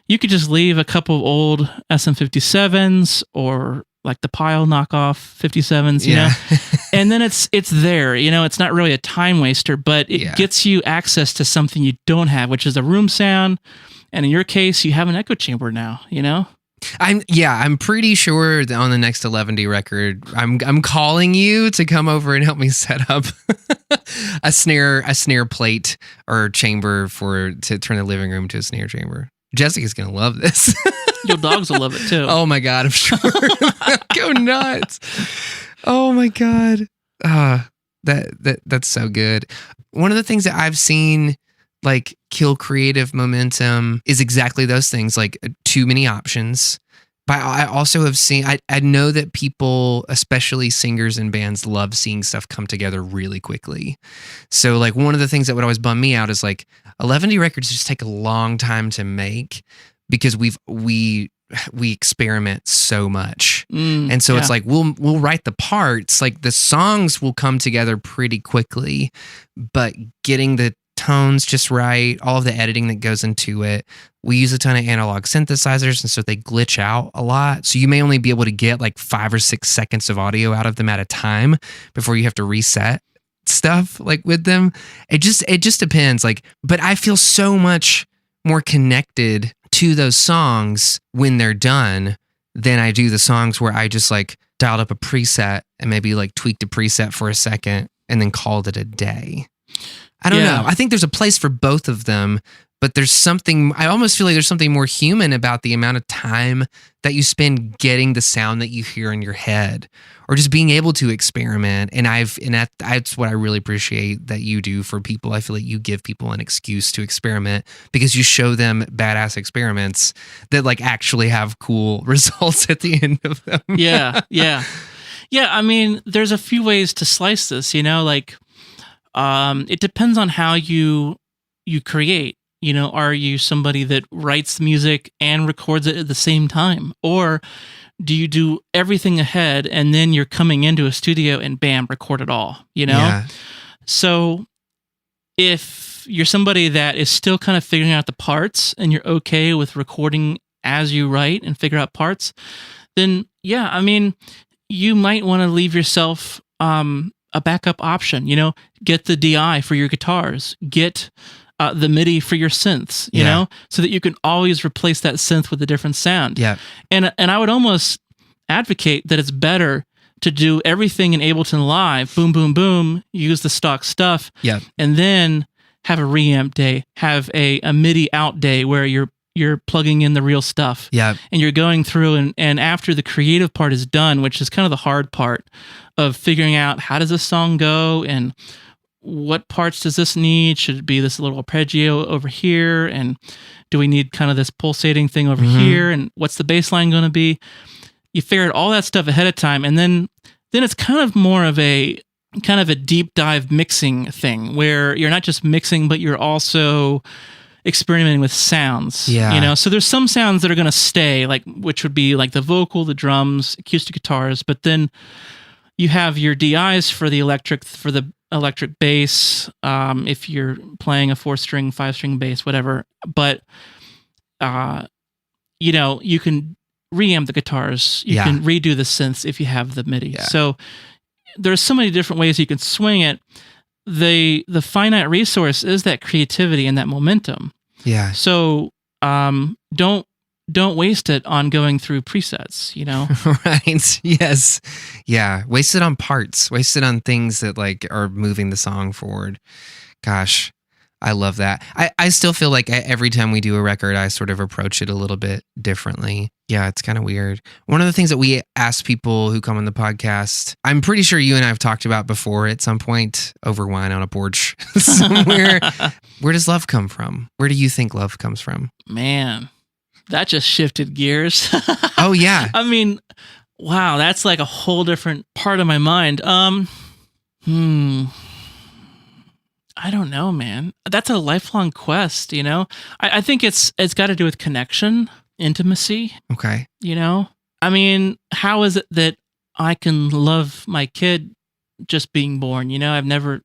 you could just leave a couple of old SM57s or like the Pile knockoff 57s, you know, and then it's there, it's not really a time waster, but it gets you access to something you don't have, which is a room sound. And in your case, you have an echo chamber now, I'm pretty sure that on the next 11D record, I'm calling you to come over and help me set up a snare plate or chamber to turn the living room to a snare chamber. Jessica's gonna love this. Your dogs will love it too. Oh my God, I'm sure. Go nuts. Oh my God. That's so good. One of the things that I've seen like kill creative momentum is exactly those things, like too many options. But I also have seen, I know that people, especially singers and bands, love seeing stuff come together really quickly. So like one of the things that would always bum me out is like 11D records just take a long time to make because we experiment so much. And so it's like, we'll write the parts, like the songs will come together pretty quickly, but getting the tones just right, all of the editing that goes into it. We use a ton of analog synthesizers, and so they glitch out a lot. So you may only be able to get like 5 or 6 seconds of audio out of them at a time before you have to reset stuff like with them. It just depends. Like, but I feel so much more connected to those songs when they're done than I do the songs where I just like dialed up a preset and maybe like tweaked a preset for a second and then called it a day. I don't know. I think there's a place for both of them, but there's something, I almost feel like there's something more human about the amount of time that you spend getting the sound that you hear in your head or just being able to experiment. And that's what I really appreciate that you do for people. I feel like you give people an excuse to experiment because you show them badass experiments that like actually have cool results at the end of them. Yeah. I mean, there's a few ways to slice this, like, it depends on how you create. You know, are you somebody that writes the music and records it at the same time? Or do you do everything ahead and then you're coming into a studio and bam, record it all, you know? Yeah. So if you're somebody that is still kind of figuring out the parts and you're okay with recording as you write and figure out parts, then yeah, I mean, you might want to leave yourself a backup option, you know, get the DI for your guitars, get the MIDI for your synths, you know, so that you can always replace that synth with a different sound. Yeah. And I would almost advocate that it's better to do everything in Ableton Live, boom, boom, boom, use the stock stuff, and then have a reamp day, have a MIDI out day where you're plugging in the real stuff. Yeah. And you're going through and after the creative part is done, which is kind of the hard part of figuring out how does this song go and what parts does this need? Should it be this little arpeggio over here? And do we need kind of this pulsating thing over here? And what's the bass line going to be? You figured all that stuff ahead of time. And then it's kind of more of a deep dive mixing thing where you're not just mixing, but you're also experimenting with sounds. Yeah. You know, so there's some sounds that are going to stay, like, which would be like the vocal, the drums, acoustic guitars, but then you have your DIs for the electric bass, if you're playing a 4-string, 5-string bass, whatever. But, you know, you can reamp the guitars. You can redo the synths if you have the MIDI. Yeah. So there's so many different ways you can swing it. The finite resource is that creativity and that momentum. Yeah. So don't waste it on going through presets, you know? Right. Yes. Yeah. Waste it on parts. Waste it on things that like are moving the song forward. Gosh, I love that. I still feel like every time we do a record, I sort of approach it a little bit differently. Yeah, it's kind of weird. One of the things that we ask people who come on the podcast, I'm pretty sure you and I have talked about before at some point over wine on a porch somewhere. Where does love come from? Where do you think love comes from? Man, that just shifted gears. Oh, yeah. I mean, wow, that's like a whole different part of my mind. I don't know, man. That's a lifelong quest, you know? I think it's got to do with connection, intimacy. Okay. You know? I mean, how is it that I can love my kid just being born? You know, I've never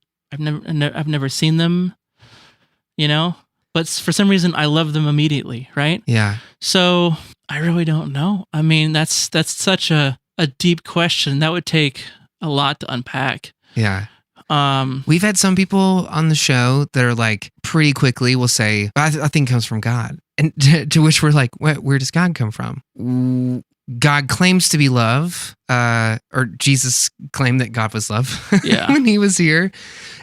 seen them, you know? But for some reason, I love them immediately, right? Yeah. So I really don't know. I mean, that's such a deep question. That would take a lot to unpack. Yeah. We've had some people on the show that are like pretty quickly will say, I think it comes from God. And to which we're like, where does God come from? God claims to be love, or Jesus claimed that God was love when he was here.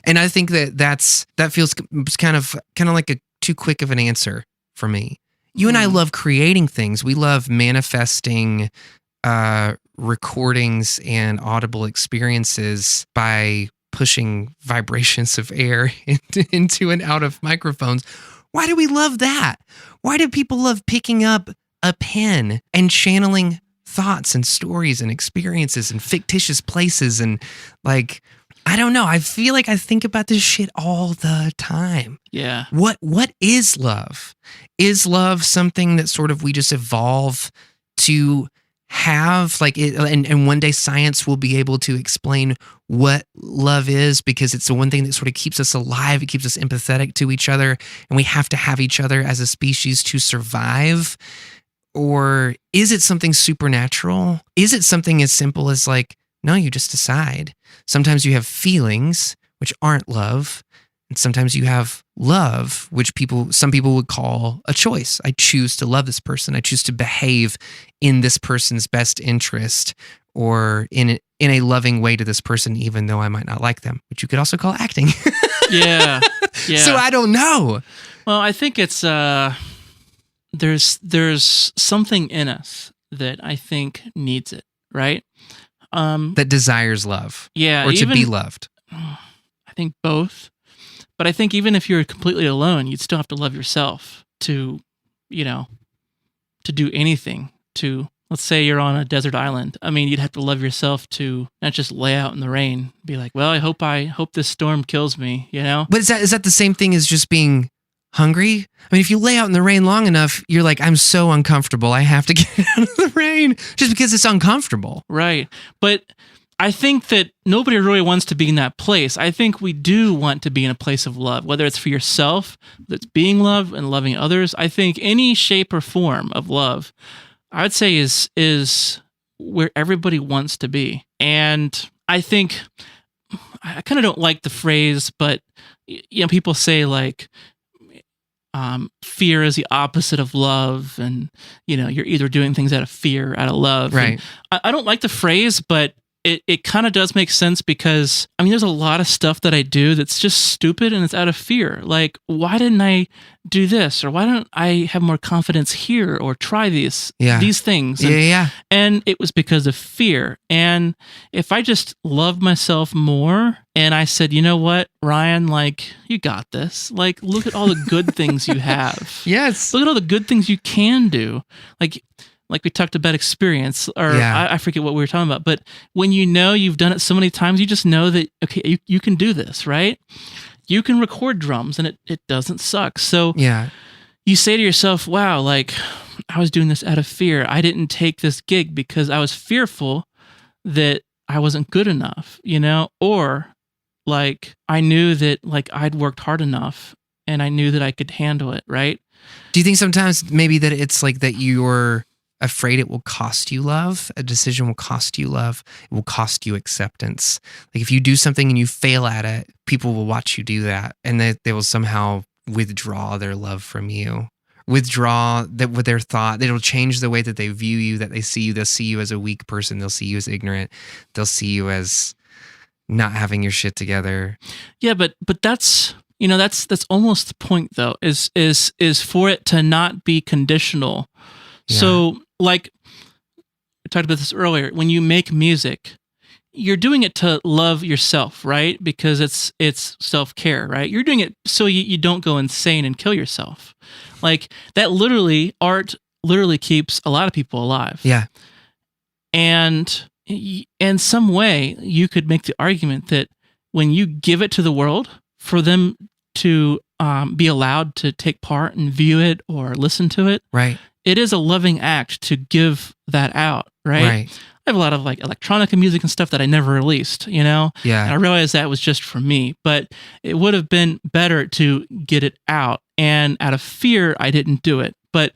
And I think that feels kind of like a too quick of an answer for me. You and I love creating things. We love manifesting recordings and audible experiences by pushing vibrations of air into and out of microphones. Why do we love that? Why do people love picking up a pen and channeling thoughts and stories and experiences and fictitious places? And like, I don't know. I feel like I think about this shit all the time. Yeah. What is love? Is love something that sort of we just evolve to have, like, it, and one day science will be able to explain what love is, because it's the one thing that sort of keeps us alive. It keeps us empathetic to each other, and we have to have each other as a species to survive. Or is it something supernatural? Is it something as simple as like, no, you just decide. Sometimes you have feelings, which aren't love. And sometimes you have love, which some people would call a choice. I choose to love this person. I choose to behave in this person's best interest, or in a loving way to this person, even though I might not like them, which you could also call acting. Yeah. So I don't know. Well, I think it's there's something in us that I think needs it, right? That desires love. Yeah. Or to be loved. I think both. But I think even if you're completely alone, you'd still have to love yourself to, you know, to do anything. To, let's say you're on a desert island. I mean, you'd have to love yourself to not just lay out in the rain, be like, well, I hope this storm kills me, you know? But is that the same thing as just being hungry? I mean, if you lay out in the rain long enough, you're like, I'm so uncomfortable. I have to get out of the rain just because it's uncomfortable. Right. But I think that nobody really wants to be in that place. I think we do want to be in a place of love, whether it's for yourself, that's being loved and loving others. I think any shape or form of love, I would say is where everybody wants to be. And I think I kind of don't like the phrase, but people say like, fear is the opposite of love, and you're either doing things out of fear or out of love. Right. And I don't like the phrase, but it kind of does make sense, because there's a lot of stuff that I do that's just stupid and it's out of fear. Like, why didn't I do this, or why don't I have more confidence here, or try these things? And, and it was because of fear. And if I just loved myself more and I said, you know what, Ryan, like, you got this. Like, look at all the good things you have. Yes. Look at all the good things you can do. Like we talked about experience, or I forget what we were talking about, but when you've done it so many times, you just know that, okay, you can do this, right? You can record drums and it doesn't suck. So you say to yourself, wow, like, I was doing this out of fear. I didn't take this gig because I was fearful that I wasn't good enough, or like I knew that like I'd worked hard enough and I knew that I could handle it, right? Do you think sometimes maybe that it's like that you're afraid it will cost you love? A decision will cost you love. It will cost you acceptance. Like, if you do something and you fail at it, people will watch you do that, and they will somehow withdraw their love from you. Withdraw that with their thought. It'll change the way that they view you, that they see you. They'll see you as a weak person. They'll see you as ignorant. They'll see you as not having your shit together. Yeah, but that's that's almost the point, though, is for it to not be conditional. Yeah. So, like, we talked about this earlier, when you make music, you're doing it to love yourself, right? Because it's self-care, right? You're doing it so you don't go insane and kill yourself. Like, that art literally keeps a lot of people alive. Yeah. And in some way, you could make the argument that when you give it to the world for them to be allowed to take part and view it or listen to it, right? It is a loving act to give that out, right? Right. I have a lot of like electronica music and stuff that I never released, Yeah. And I realized that was just for me, but it would have been better to get it out. And out of fear, I didn't do it. But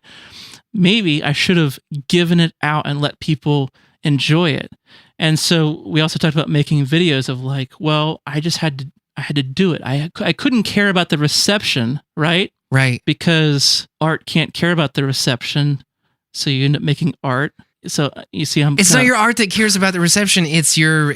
maybe I should have given it out and let people enjoy it. And so we also talked about making videos of like, well, I had to do it. I couldn't care about the reception, right? Right. Because art can't care about the reception. So you end up making art. So you see, it's not your art that cares about the reception. It's your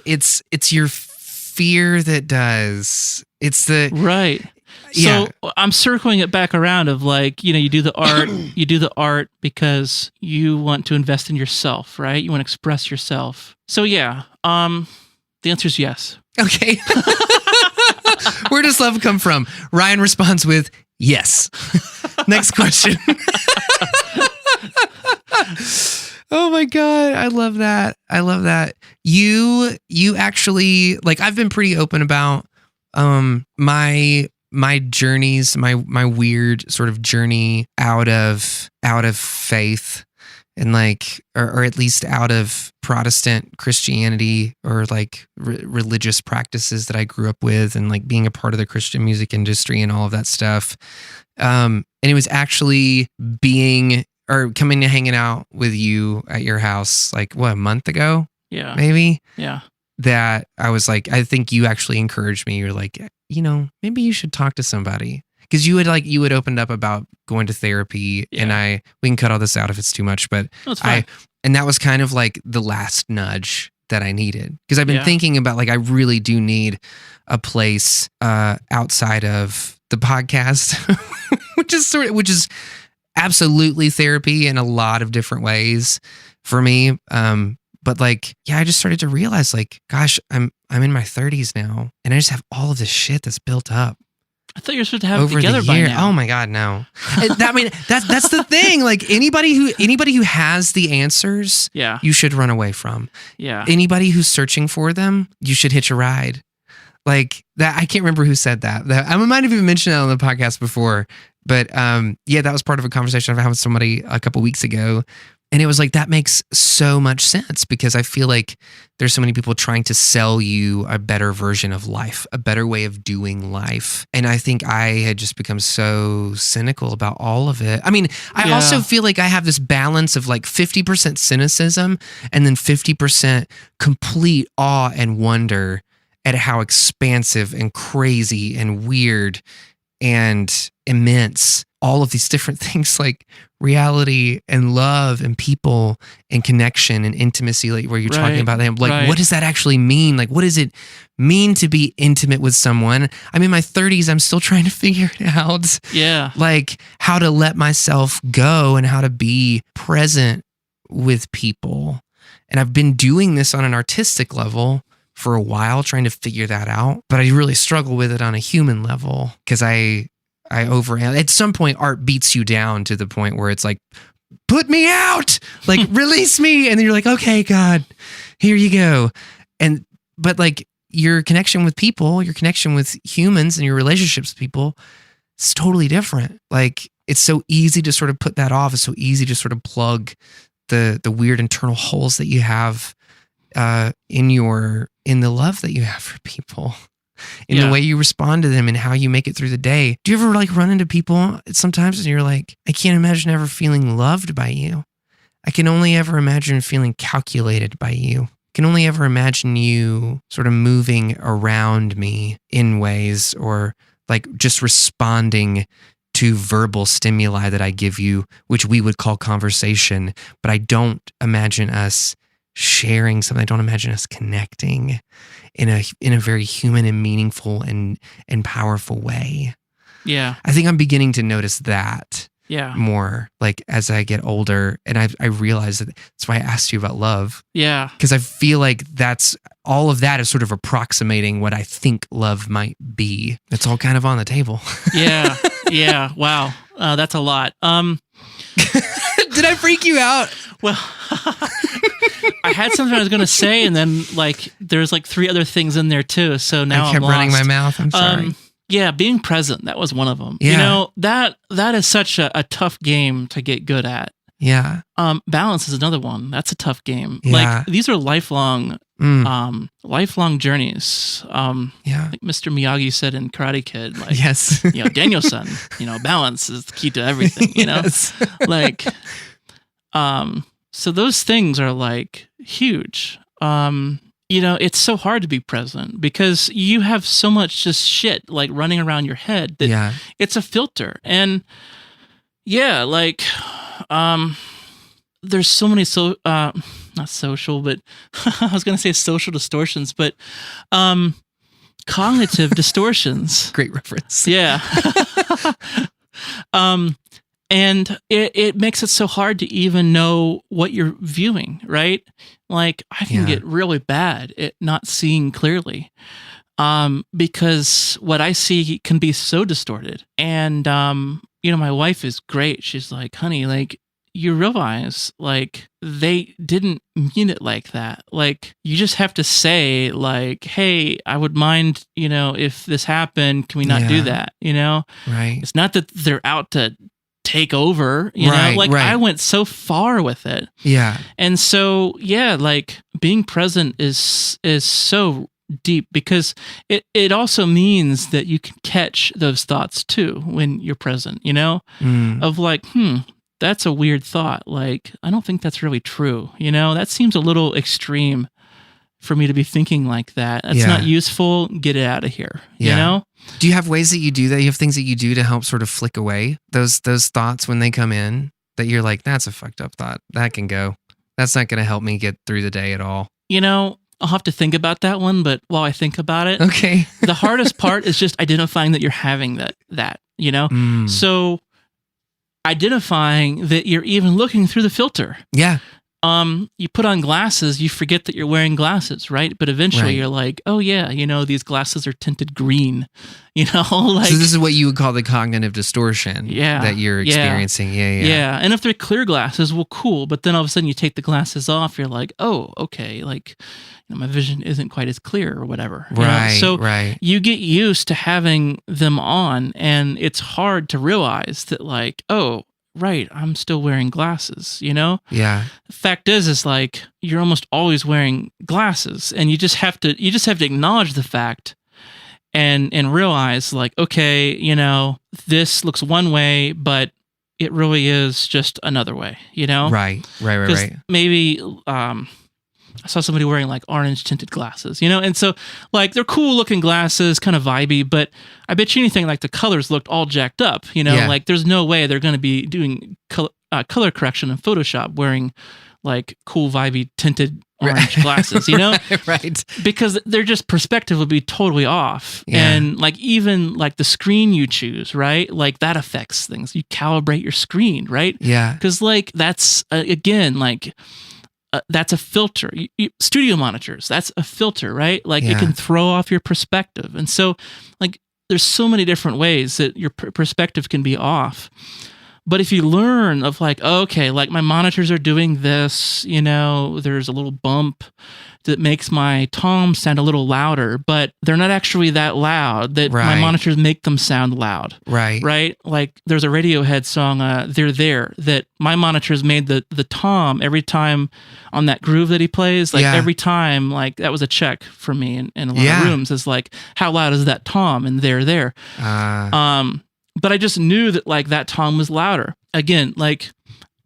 fear that does. It's the right. Yeah. So I'm circling it back around of like, you do the art because you want to invest in yourself, right? You want to express yourself. So yeah, the answer is yes. Okay. Where does love come from? Ryan responds with yes. Next question. Oh my God. I love that. You actually, like, I've been pretty open about my journeys, my weird sort of journey out of faith, and like, or at least out of Protestant Christianity, or like religious practices that I grew up with, and like being a part of the Christian music industry and all of that stuff. And it was actually coming to hanging out with you at your house, like a month ago? Yeah. Maybe? Yeah. That I was like, I think you actually encouraged me. You're like, maybe you should talk to somebody. Because you had opened up about going to therapy, and we can cut all this out if it's too much, but and that was kind of like the last nudge that I needed. Because I've been thinking about, like, I really do need a place outside of the podcast, which is absolutely therapy in a lot of different ways for me. But like, I just started to realize, like, gosh, I'm in my 30s now, and I just have all of this shit that's built up. I thought you were supposed to have it together by now. Oh my God, no. That's the thing. Like, anybody who has the answers, you should run away from. Yeah. Anybody who's searching for them, you should hitch a ride. Like that, I can't remember who said that. I might have even mentioned that on the podcast before. But yeah, that was part of a conversation I've had with somebody a couple weeks ago. And it was like, that makes so much sense because I feel like there's so many people trying to sell you a better version of life, a better way of doing life. And I think I had just become so cynical about all of it. I mean, I also feel like I have this balance of like 50% cynicism and then 50% complete awe and wonder at how expansive and crazy and weird and immense all of these different things like reality and love and people and connection and intimacy, like where you're talking about them. Like, what does that actually mean? Like, what does it mean to be intimate with someone? I'm in my 30s. I'm still trying to figure it out. Yeah. Like how to let myself go and how to be present with people. And I've been doing this on an artistic level for a while, trying to figure that out. But I really struggle with it on a human level because at some point art beats you down to the point where it's like, put me out, like release me. And then you're like, okay, God, here you go. But like your connection with people, your connection with humans and your relationships with people, it's totally different. Like it's so easy to sort of put that off. It's so easy to sort of plug the weird internal holes that you have in the love that you have for people. In the way you respond to them and how you make it through the day. Do you ever like run into people sometimes and you're like, I can't imagine ever feeling loved by you. I can only ever imagine feeling calculated by you. I can only ever imagine you sort of moving around me in ways or like just responding to verbal stimuli that I give you, which we would call conversation. But I don't imagine us sharing something. I don't imagine us connecting in a very human and meaningful and powerful way. Yeah. I think I'm beginning to notice that more like as I get older, and I realize that's why I asked you about love. Yeah. Because I feel like that's all of that is sort of approximating what I think love might be. It's all kind of on the table. Yeah. Yeah. Wow. That's a lot. Did I freak you out? Well, I had something I was going to say, and then like there's like 3 other things in there too. So now I kept running my mouth. I'm sorry. Yeah, being present. That was one of them. Yeah. You know, that is such a tough game to get good at. Yeah. Balance is another one. That's a tough game. Yeah. Like these are lifelong journeys. Like Mr. Miyagi said in Karate Kid, like, yes. Daniel-san, balance is the key to everything, Yes. like, so those things are like huge. It's so hard to be present because you have so much just shit like running around your head that it's a filter. And there's so many not social, but I was going to say social distortions, but cognitive distortions. Great reference. Yeah. And it makes it so hard to even know what you're viewing, right? Like I can get really bad at not seeing clearly because what I see can be so distorted. And, my wife is great. She's like, honey, like you realize like they didn't mean it like that. Like you just have to say like, hey, I would mind, if this happened, can we not do that? Right. It's not that they're out to take over, I went so far with it. Yeah. And so, like being present is so deep because it also means that you can catch those thoughts too when you're present, of like, that's a weird thought. Like, I don't think that's really true. That seems a little extreme for me to be thinking like that. That's not useful. Get it out of here. You know? Do you have ways that you do that? You have things that you do to help sort of flick away those thoughts when they come in that you're like, that's a fucked up thought. That can go. That's not going to help me get through the day at all. I'll have to think about that one, but while I think about it, okay. The hardest part is just identifying that you're having that. So identifying that you're even looking through the filter. Yeah. you put on glasses, you forget that you're wearing glasses, right? But eventually Right. you're like, oh yeah, these glasses are tinted green, like. So this is what you would call the cognitive distortion Yeah, that you're yeah. experiencing. Yeah. And if they're clear glasses, well, cool. But then all of a sudden you take the glasses off, you're like, oh, okay, like my vision isn't quite as clear or whatever. Right, So right. you get used to having them on, and it's hard to realize that, like, oh, right, I'm still wearing glasses, Yeah. The fact is like you're almost always wearing glasses, and you just have to acknowledge the fact and realize, like, okay, this looks one way, but it really is just another way, Right. 'Cause maybe I saw somebody wearing like orange tinted glasses, and so like they're cool looking glasses, kind of vibey, but I bet you anything, like the colors looked all jacked up, Yeah. like there's no way they're going to be doing color correction in Photoshop wearing like cool vibey tinted orange glasses, Right. because their just perspective would be totally off. Yeah. And like even like the screen you choose, right? Like that affects things. You calibrate your screen, right? Yeah. Because like that's again like that's a filter. Studio monitors, that's a filter, right? Like it Yeah. can throw off your perspective, and so like there's so many different ways that your perspective can be off. But if you learn of like, okay, like my monitors are doing this, there's a little bump that makes my toms sound a little louder, but they're not actually that loud, that my Right. monitors make them sound loud. Right. Right? Like there's a Radiohead song, They're There, that my monitors made the tom every time on that groove that he plays. Like Yeah. every time, like that was a check for me in a lot Yeah. of rooms. Is like, how loud is that tom? And They're There. But I just knew that like that tom was louder. Again, like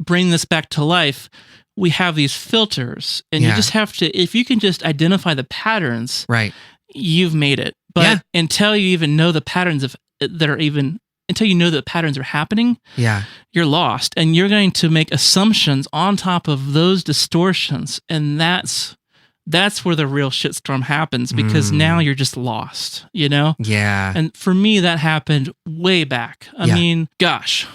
bring this back to life. We have these filters, and you Yeah. just have to, if you can just identify the patterns, Right. you've made it. But Yeah. until you even know the patterns until you know that patterns are happening, Yeah. you're lost, and you're going to make assumptions on top of those distortions, and that's where the real shitstorm happens, because now you're just lost, Yeah. And for me, that happened way back. I Yeah. mean, gosh,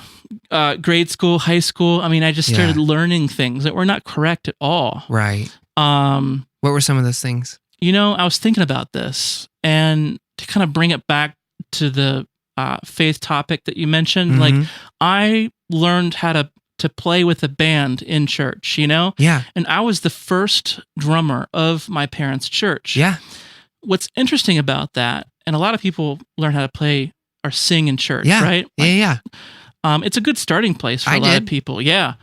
grade school, high school. I mean, I just started learning things that were not correct at all. Right. Um, What were some of those things? I was thinking about this, and to kind of bring it back to the faith topic that you mentioned, like I learned how to play with a band in church, Yeah. and I was the first drummer of my parents' church. Yeah. What's interesting about that, and a lot of people learn how to play or sing in church, Yeah. right? Yeah. It's a good starting place for I a lot did. of people. Yeah.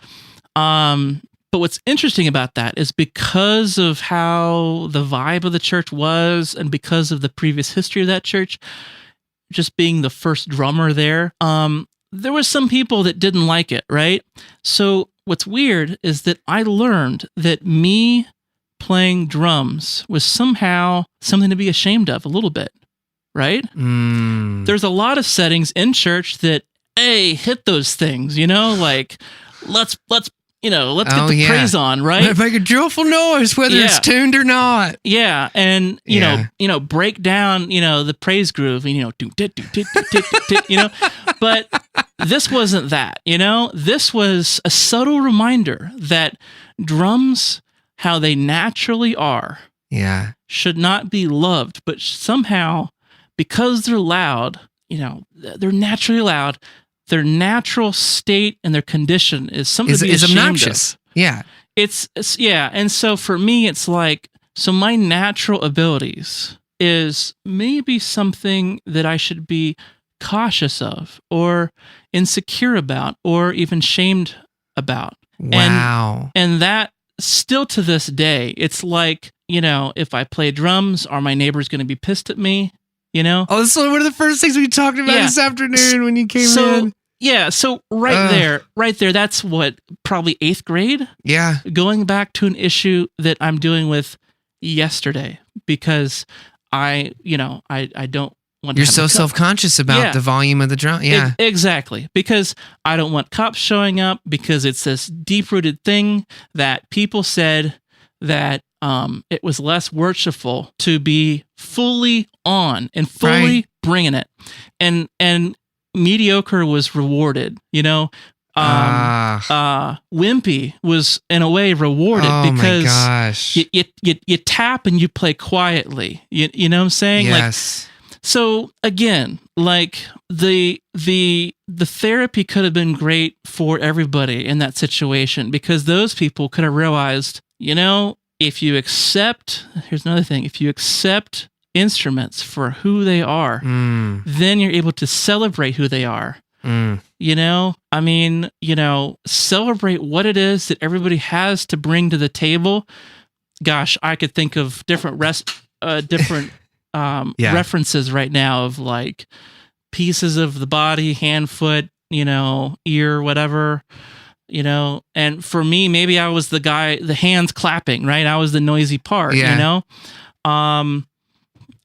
But what's interesting about that is because of how the vibe of the church was, and because of the previous history of that church, just being the first drummer there, there was some people that didn't like it, right? So what's weird is that I learned that me playing drums was somehow something to be ashamed of a little bit, right? There's a lot of settings in church that, hey, hit those things, like let's get the praise on, right? Make a joyful noise, whether it's tuned or not. Yeah, and break down, the praise groove, and but this wasn't that, this was a subtle reminder that drums, how they naturally are, should not be loved, but somehow, because they're loud, they're naturally loud, their natural state and their condition is something to be ashamed obnoxious. of. Yeah. It's and so for me, it's like, so my natural abilities is maybe something that I should be cautious of, or insecure about, or even shamed about. Wow. And that still to this day, it's like, if I play drums, are my neighbors going to be pissed at me? Oh, this is one of the first things we talked about this afternoon when you came in. Yeah, so right there, that's what, probably 8th grade? Yeah. Going back to an issue that I'm dealing with yesterday, because I don't want to You're have so self-conscious about the volume of the drum. Yeah. Exactly. Because I don't want cops showing up, because it's this deep-rooted thing that people said that it was less worshipful to be fully on and fully bringing it. And mediocre was rewarded, Wimpy was in a way rewarded because my gosh. You tap and you play quietly. You know what I'm saying? Yes. Like, so again, like the therapy could have been great for everybody in that situation because those people could have realized, if you accept, here's another thing, if you accept instruments for who they are, then you're able to celebrate who they are. Celebrate what it is that everybody has to bring to the table. Gosh, I could think of different references right now of like pieces of the body, hand, foot, ear, whatever, and for me, maybe I was the guy, the hands clapping, right? I was the noisy part,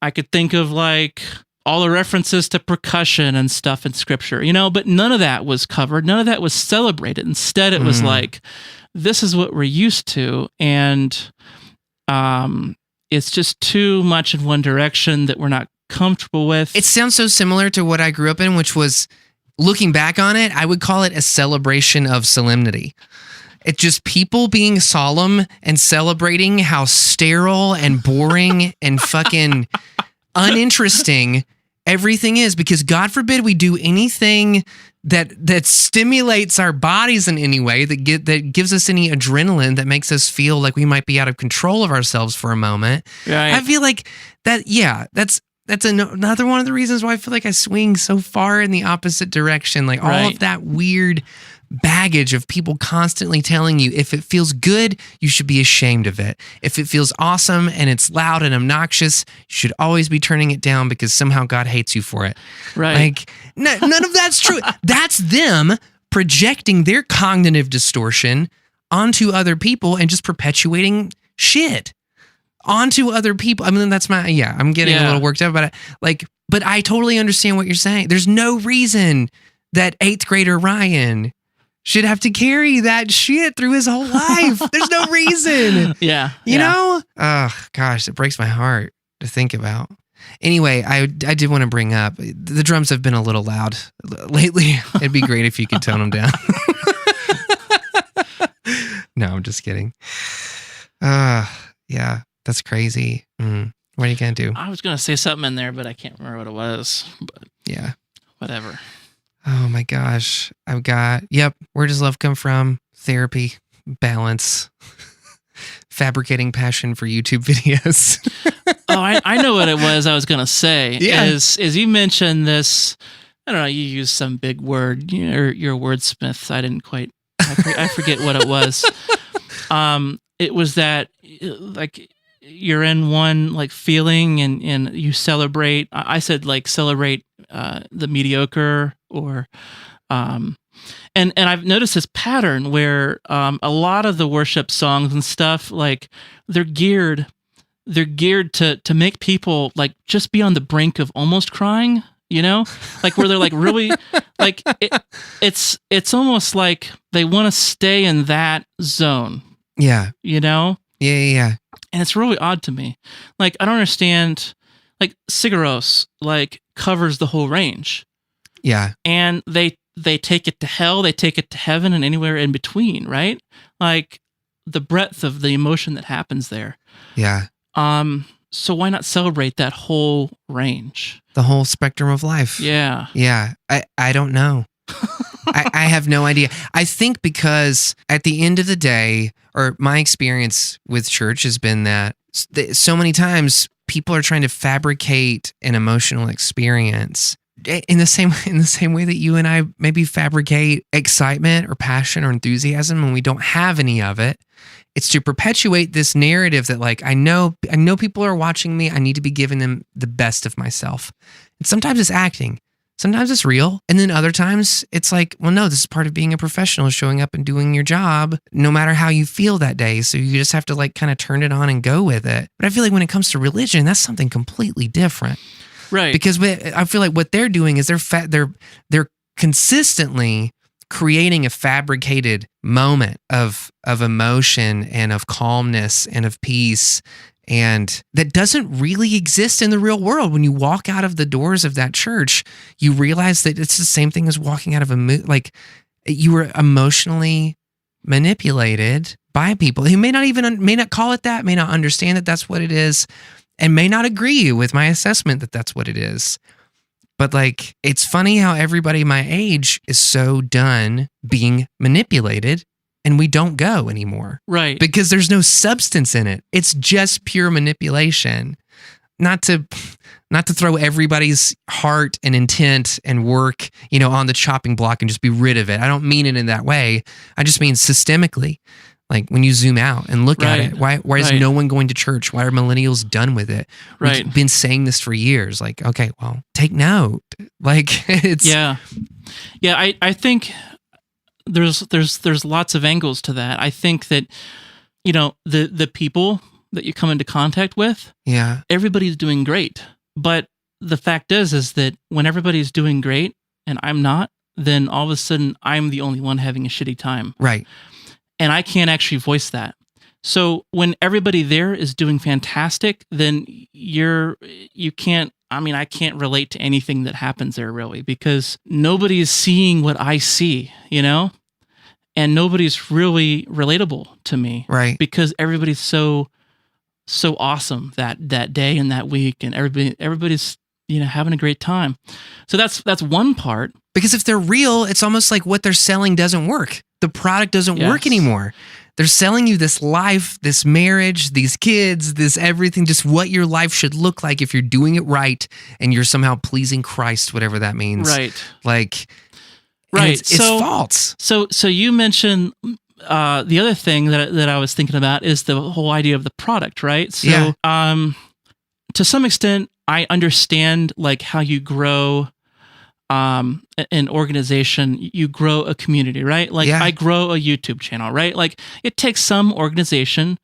I could think of like all the references to percussion and stuff in scripture, but none of that was covered. None of that was celebrated. Instead, it was like, this is what we're used to. And it's just too much in one direction that we're not comfortable with. It sounds so similar to what I grew up in, which was, looking back on it, I would call it a celebration of solemnity. It's just people being solemn and celebrating how sterile and boring and fucking uninteresting everything is, because God forbid we do anything that stimulates our bodies in any way, that gives us any adrenaline that makes us feel like we might be out of control of ourselves for a moment. Right. I feel like that. Yeah, that's another one of the reasons why I feel like I swing so far in the opposite direction. Like all of that weird baggage of people constantly telling you if it feels good, you should be ashamed of it. If it feels awesome and it's loud and obnoxious, you should always be turning it down because somehow God hates you for it. Right. Like none of that's true. That's them projecting their cognitive distortion onto other people and just perpetuating shit onto other people. I mean, that's I'm getting a little worked up about it. Like, but I totally understand what you're saying. There's no reason that 8th grader Ryan should have to carry that shit through his whole life. There's no reason. You know? Oh, gosh, it breaks my heart to think about. Anyway, I did want to bring up, the drums have been a little loud lately. It'd be great if you could tone them down. No, I'm just kidding. Yeah, that's crazy. What are you going to do? I was going to say something in there, but I can't remember what it was. But yeah. Whatever. Oh my gosh. I've got, where does love come from? Therapy, balance, fabricating passion for YouTube videos. I know what it was I was going to say. Yeah. Is you mentioned this, I don't know, you used some big word, you're a wordsmith. I didn't quite, I forget what it was. It was that, like, you're in one like feeling and you celebrate. I said like celebrate the mediocre, or and I've noticed this pattern where a lot of the worship songs and stuff, like they're geared to make people like just be on the brink of almost crying, like where they're like really like it's almost like they want to stay in that zone. Yeah. Yeah. And it's really odd to me. Like, I don't understand, like, Sigaros, like, covers the whole range. Yeah. And they take it to hell, they take it to heaven, and anywhere in between, right? Like, the breadth of the emotion that happens there. Yeah. So why not celebrate that whole range? The whole spectrum of life. Yeah. Yeah. I don't know. I have no idea. I think because at the end of the day, or my experience with church has been that so many times people are trying to fabricate an emotional experience in the same way that you and I maybe fabricate excitement or passion or enthusiasm when we don't have any of it. It's to perpetuate this narrative that like, I know people are watching me. I need to be giving them the best of myself. And sometimes it's acting. Sometimes it's real. And then other times it's like, well, no, this is part of being a professional, showing up and doing your job, no matter how you feel that day. So you just have to like kind of turn it on and go with it. But I feel like when it comes to religion, that's something completely different. Right. Because I feel like what they're doing is they're consistently creating a fabricated moment of emotion and of calmness and of peace. And that doesn't really exist in the real world. When you walk out of the doors of that church, you realize that it's the same thing as walking out of a movie. Like, You were emotionally manipulated by people who may not call it that, may not understand that that's what it is, and may not agree with my assessment that that's what it is. But like, it's funny how everybody my age is so done being manipulated and we don't go anymore. Right. Because there's no substance in it. It's just pure manipulation. Not to throw everybody's heart and intent and work, on the chopping block and just be rid of it. I don't mean it in that way. I just mean systemically. Like when you zoom out and look at it, why is no one going to church? Why are millennials done with it? Right. We've been saying this for years. Like, okay, well, take note. Like it's yeah. I think there's lots of angles to that. I think that the people that you come into contact with, everybody's doing great. But the fact is that when everybody's doing great and I'm not, then all of a sudden I'm the only one having a shitty time. Right. And I can't actually voice that. So when everybody there is doing fantastic, then I can't relate to anything that happens there really, because nobody's seeing what I see, and nobody's really relatable to me. Right. Because everybody's so awesome that day and that week, and everybody's having a great time. So that's one part. Because if they're real, it's almost like what they're selling doesn't work. The product doesn't work anymore. They're selling you this life, this marriage, these kids, this everything, just what your life should look like if you're doing it right and you're somehow pleasing Christ, whatever that means. Right. Like, right. It's false. So you mentioned the other thing that I was thinking about is the whole idea of the product, right? So to some extent, I understand like how you grow an organization, you grow a community, right? Like I grow a YouTube channel, right? Like it takes some organization.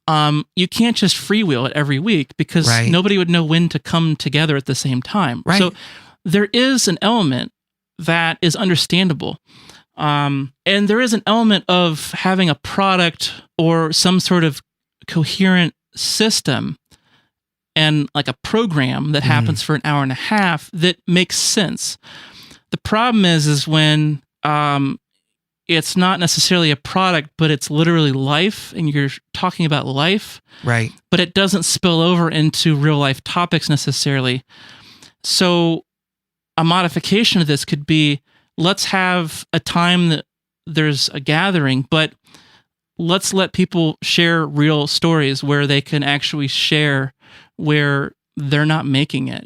You can't just freewheel it every week because nobody would know when to come together at the same time. Right. So there is an element that is understandable. And there is an element of having a product or some sort of coherent system and like a program that happens for an hour and a half that makes sense. The problem is when it's not necessarily a product, but it's literally life, and you're talking about life, right? But it doesn't spill over into real life topics necessarily. So a modification of this could be, let's have a time that there's a gathering, but let's let people share real stories where they can actually share where they're not making it,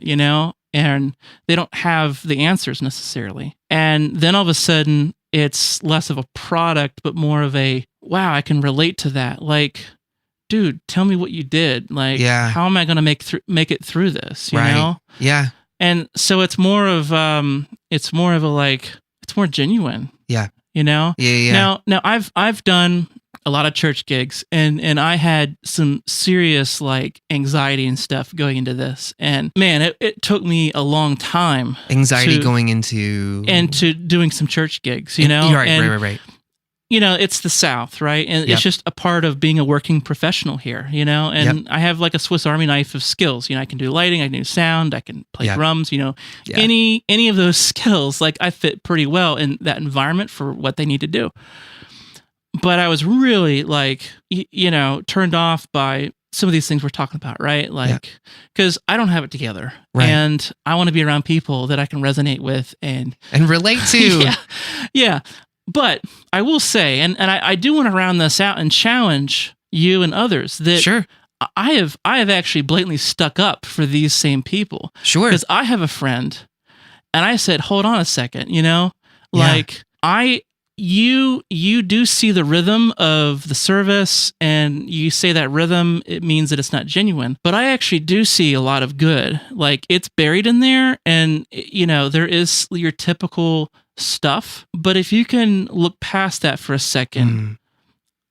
and they don't have the answers necessarily. And then all of a sudden it's less of a product, but more of a, wow, I can relate to that. Like, dude, tell me what you did. Like, how am I going to make it through this? You know? Yeah. And so it's more of it's more genuine. Yeah. Yeah. Now I've done a lot of church gigs, and I had some serious like anxiety and stuff going into this. And man, it took me a long time. Anxiety going into doing some church gigs, Right. Right. It's the South, right? And it's just a part of being a working professional here, and I have like a Swiss Army knife of skills. I can do lighting, I can do sound, I can play drums, any of those skills, like I fit pretty well in that environment for what they need to do. But I was really like, turned off by some of these things we're talking about, right? Like, because I don't have it together, and I want to be around people that I can resonate with and relate to. Yeah. But I will say, and I do want to round this out and challenge you and others that I have actually blatantly stuck up for these same people. Sure. Because I have a friend, and I said, hold on a second, you do see the rhythm of the service, and you say that rhythm, it means that it's not genuine. But I actually do see a lot of good. Like, it's buried in there, and, there is your typical stuff. But if you can look past that for a second,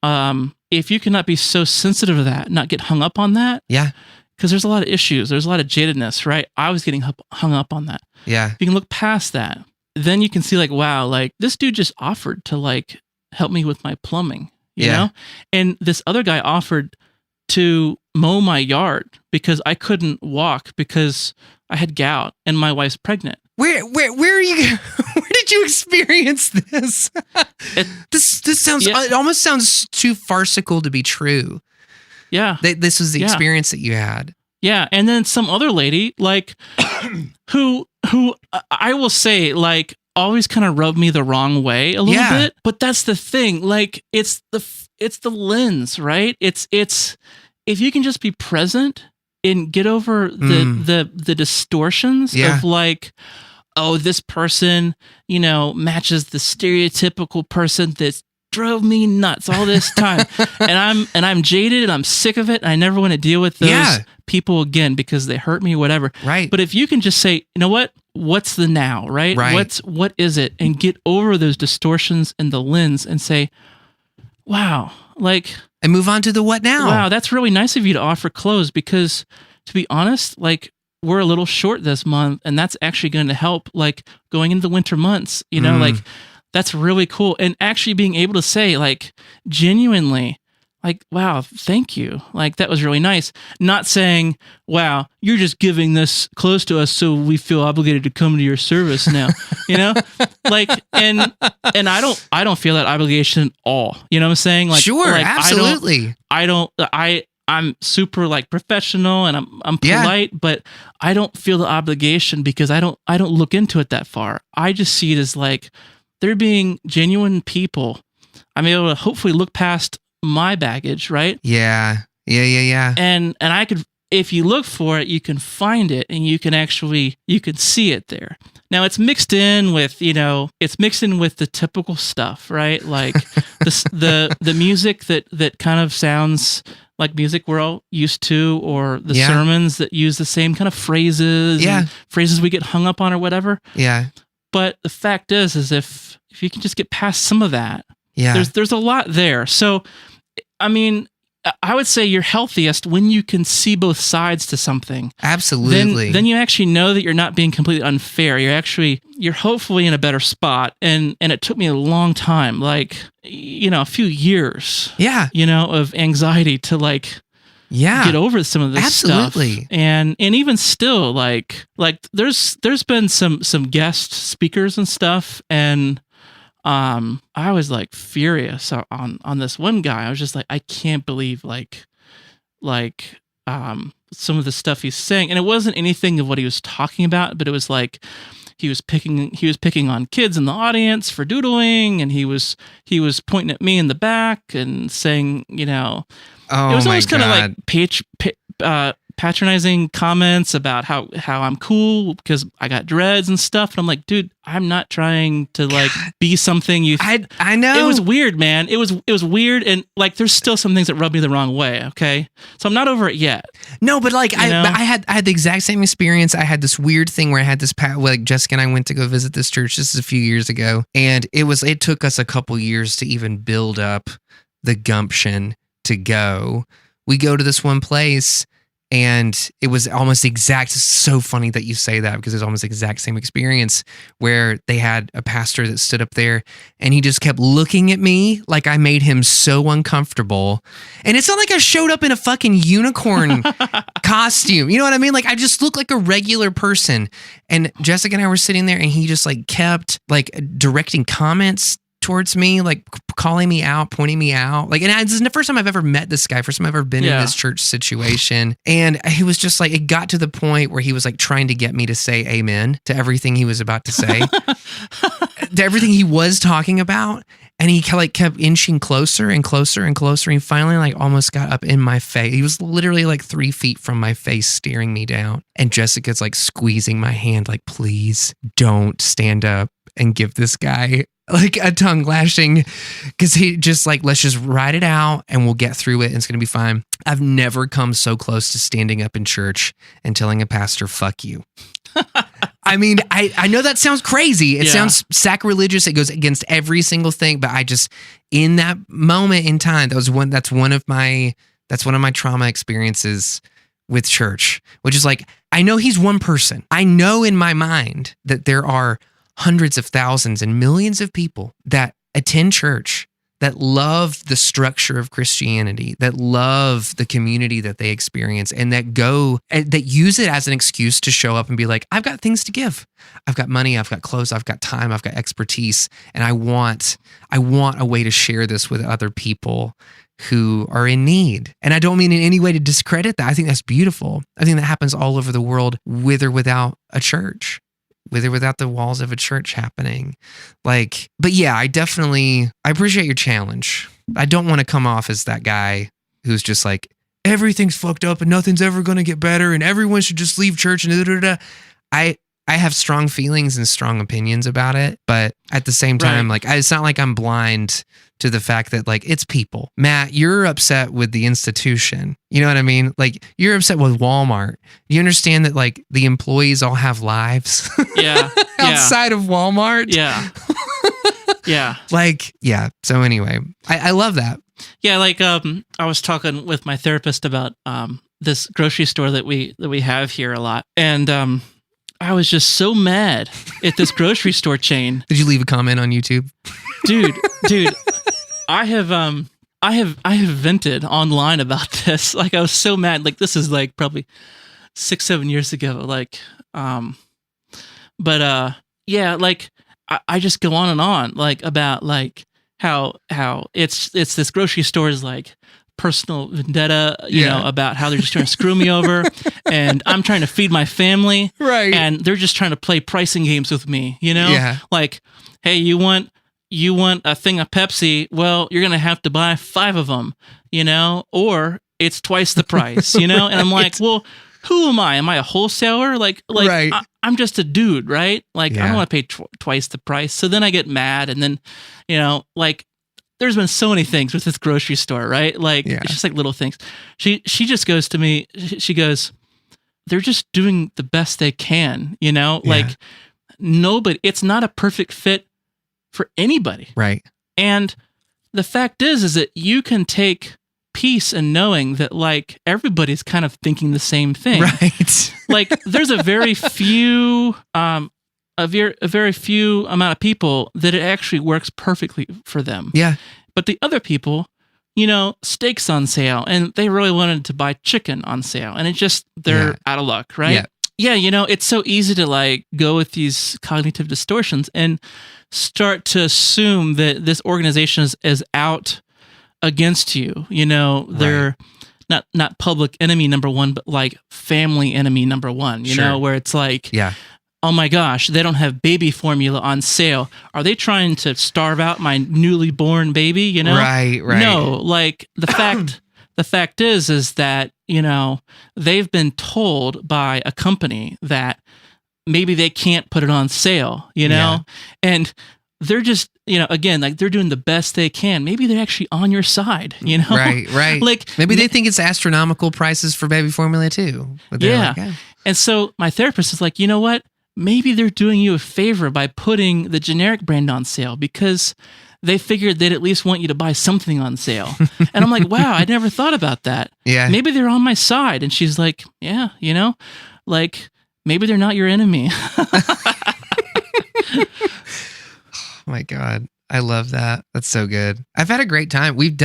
if you cannot be so sensitive to that, not get hung up on that. Yeah. Because there's a lot of issues. There's a lot of jadedness, right? I was getting hung up on that. Yeah. If you can look past that, then you can see like, wow, like this dude just offered to like help me with my plumbing, you know? And this other guy offered to mow my yard because I couldn't walk because I had gout and my wife's pregnant. Where are you? Where did did you experience this? This sounds, it almost sounds too farcical to be true. Yeah. This was the experience that you had. Yeah. And then some other lady, like, who I will say, like, always kind of rubbed me the wrong way a little bit. But that's the thing. Like, it's the lens, right? It's if you can just be present and get over the distortions of like, oh, this person, matches the stereotypical person that's drove me nuts all this time. and I'm jaded and I'm sick of it. And I never want to deal with those people again because they hurt me, whatever. Right. But if you can just say, you know what? What's the now, right? What is it? And get over those distortions in the lens and say, wow, like, and move on to the what now. Wow, that's really nice of you to offer clothes because, to be honest, like, we're a little short this month, and that's actually going to help, like, going into the winter months, like, that's really cool. And actually being able to say, like, genuinely, like, wow, thank you. Like, that was really nice. Not saying, wow, you're just giving this close to us so we feel obligated to come to your service now, like, and I don't feel that obligation at all. You know what I'm saying? Like, sure, like, absolutely. I'm super, like, professional and I'm polite, but I don't feel the obligation because I don't look into it that far. I just see it as like, they're being genuine people. I'm able to hopefully look past my baggage, right? Yeah. And I could, if you look for it, you can find it and you can see it there. Now it's mixed in with, the typical stuff, right? Like the music that kind of sounds like music we're all used to, or the sermons that use the same kind of phrases, and phrases we get hung up on or whatever. Yeah. But the fact is if you can just get past some of that, there's a lot there. So, I mean, I would say you're healthiest when you can see both sides to something. Absolutely. Then you actually know that you're not being completely unfair. You're hopefully in a better spot. And it took me a long time, like, a few years. Yeah. Of anxiety to, like, get over some of this stuff. And even still, like there's been some guest speakers and stuff, and I was, like, furious on this one guy. I was just like, I can't believe like some of the stuff he's saying, and it wasn't anything of what he was talking about, but it was like he was picking on kids in the audience for doodling, and he was pointing at me in the back and saying, it was always kind of like patronizing comments about how I'm cool because I got dreads and stuff. And I'm like, dude, I'm not trying to, like, be something you. I know. It was weird, man. It was weird, and, like, there's still some things that rub me the wrong way. Okay, so I'm not over it yet. No, but, like, I had the exact same experience. I had this weird thing where I had this like, Jessica and I went to go visit this church. This is a few years ago, and it took us a couple years to even build up the gumption to go. We go to this one place, and it was almost exact. It's so funny that you say that because it's almost the exact same experience where they had a pastor that stood up there and he just kept looking at me like I made him so uncomfortable. And it's not like I showed up in a fucking unicorn costume. You know what I mean? Like, I just looked like a regular person. And Jessica and I were sitting there, and he just, like, kept, like, directing comments towards me, like, calling me out, pointing me out. Like, and this is the first time I've ever met this guy, first time I've ever been in this church situation. And he was just like, it got to the point where he was, like, trying to get me to say amen to everything he was about to say, to everything he was talking about. And he, like, kept inching closer and closer and closer. And he finally, like, almost got up in my face. He was literally, like, 3 feet from my face, staring me down. And Jessica's, like, squeezing my hand, like, please don't stand up and give this guy, like, a tongue lashing, because he just, like, let's just ride it out and we'll get through it and it's going to be fine. I've never come so close to standing up in church and telling a pastor, fuck you. I mean, I know that sounds crazy. It sounds sacrilegious. It goes against every single thing, but I just, in that moment in time, that's one of my trauma experiences with church, which is like, I know he's one person. I know in my mind that there are hundreds of thousands and millions of people that attend church that love the structure of Christianity, that love the community that they experience, and that use it as an excuse to show up and be like, I've got things to give. I've got money, I've got clothes, I've got time, I've got expertise, and I want a way to share this with other people who are in need. And I don't mean in any way to discredit that. I think that's beautiful. I think that happens all over the world, with or without a church, with or without the walls of a church happening. But yeah, I appreciate your challenge. I don't want to come off as that guy who's just like, everything's fucked up and nothing's ever going to get better and everyone should just leave church and da-da-da-da. I have strong feelings and strong opinions about it, but at the same time, it's not like I'm blind to the fact that it's people. Matt, you're upset with the institution. You know what I mean? You're upset with Walmart. You understand that the employees all have lives outside of Walmart. Yeah. Yeah. Yeah. So anyway, I love that. Yeah. I was talking with my therapist about this grocery store that we have here a lot. And I was just so mad at this grocery store chain. Did you leave a comment on YouTube? Dude, I have vented online about this. I was so mad. This is probably 6-7 years ago. I just go on and on about how it's this grocery store's personal vendetta, you know, about how they're just trying to screw me over, and I'm trying to feed my family, right? And they're just trying to play pricing games with me, you know? Yeah. Hey, you want a thing of Pepsi? Well, you're gonna have to buy 5 of them, you know, or it's twice the price, you know? And I'm like, well, who am I? Am I a wholesaler? Right. I'm just a dude, right? I don't want to pay twice the price. So then I get mad, and then, you know, there's been so many things with this grocery store, right? It's just little things. She just goes to me, she goes, they're just doing the best they can, you know? Nobody, it's not a perfect fit for anybody. Right. And the fact is that you can take peace in knowing that everybody's kind of thinking the same thing. Right. There's a very few, a very few amount of people that it actually works perfectly for them. Yeah. But the other people, you know, steak's on sale and they really wanted to buy chicken on sale, and they're out of luck, right? Yeah. Yeah, you know, it's so easy to go with these cognitive distortions and start to assume that this organization is out against you. You know, they're not public enemy number one, but family enemy number one, you know, where it's oh my gosh, they don't have baby formula on sale. Are they trying to starve out my newly born baby? You know, right. No, the fact is that, you know, they've been told by a company that maybe they can't put it on sale. You know, and they're just, you know, again, they're doing the best they can. Maybe they're actually on your side. You know, right. Maybe they think it's astronomical prices for baby formula too. But and so my therapist is you know what? Maybe they're doing you a favor by putting the generic brand on sale because they figured they'd at least want you to buy something on sale. And I'm like, wow, I never thought about that. Yeah. Maybe they're on my side. And she's like, yeah, you know, maybe they're not your enemy. Oh my God. I love that. That's so good. I've had a great time. We've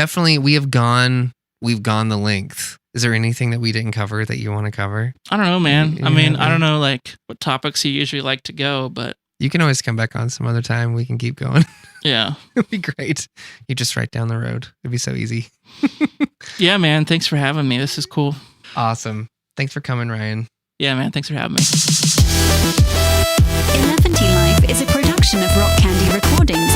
gone the length. Is there anything that we didn't cover that you want to cover? I don't know, man. I don't know what topics you usually like to go, but you can always come back on some other time. We can keep going. Yeah. It'd be great. You just right down the road. It'd be so easy. Yeah, man. Thanks for having me. This is cool. Awesome. Thanks for coming, Ryan. Yeah, man. Thanks for having me. 11T Life is a production of Rock Candy Recordings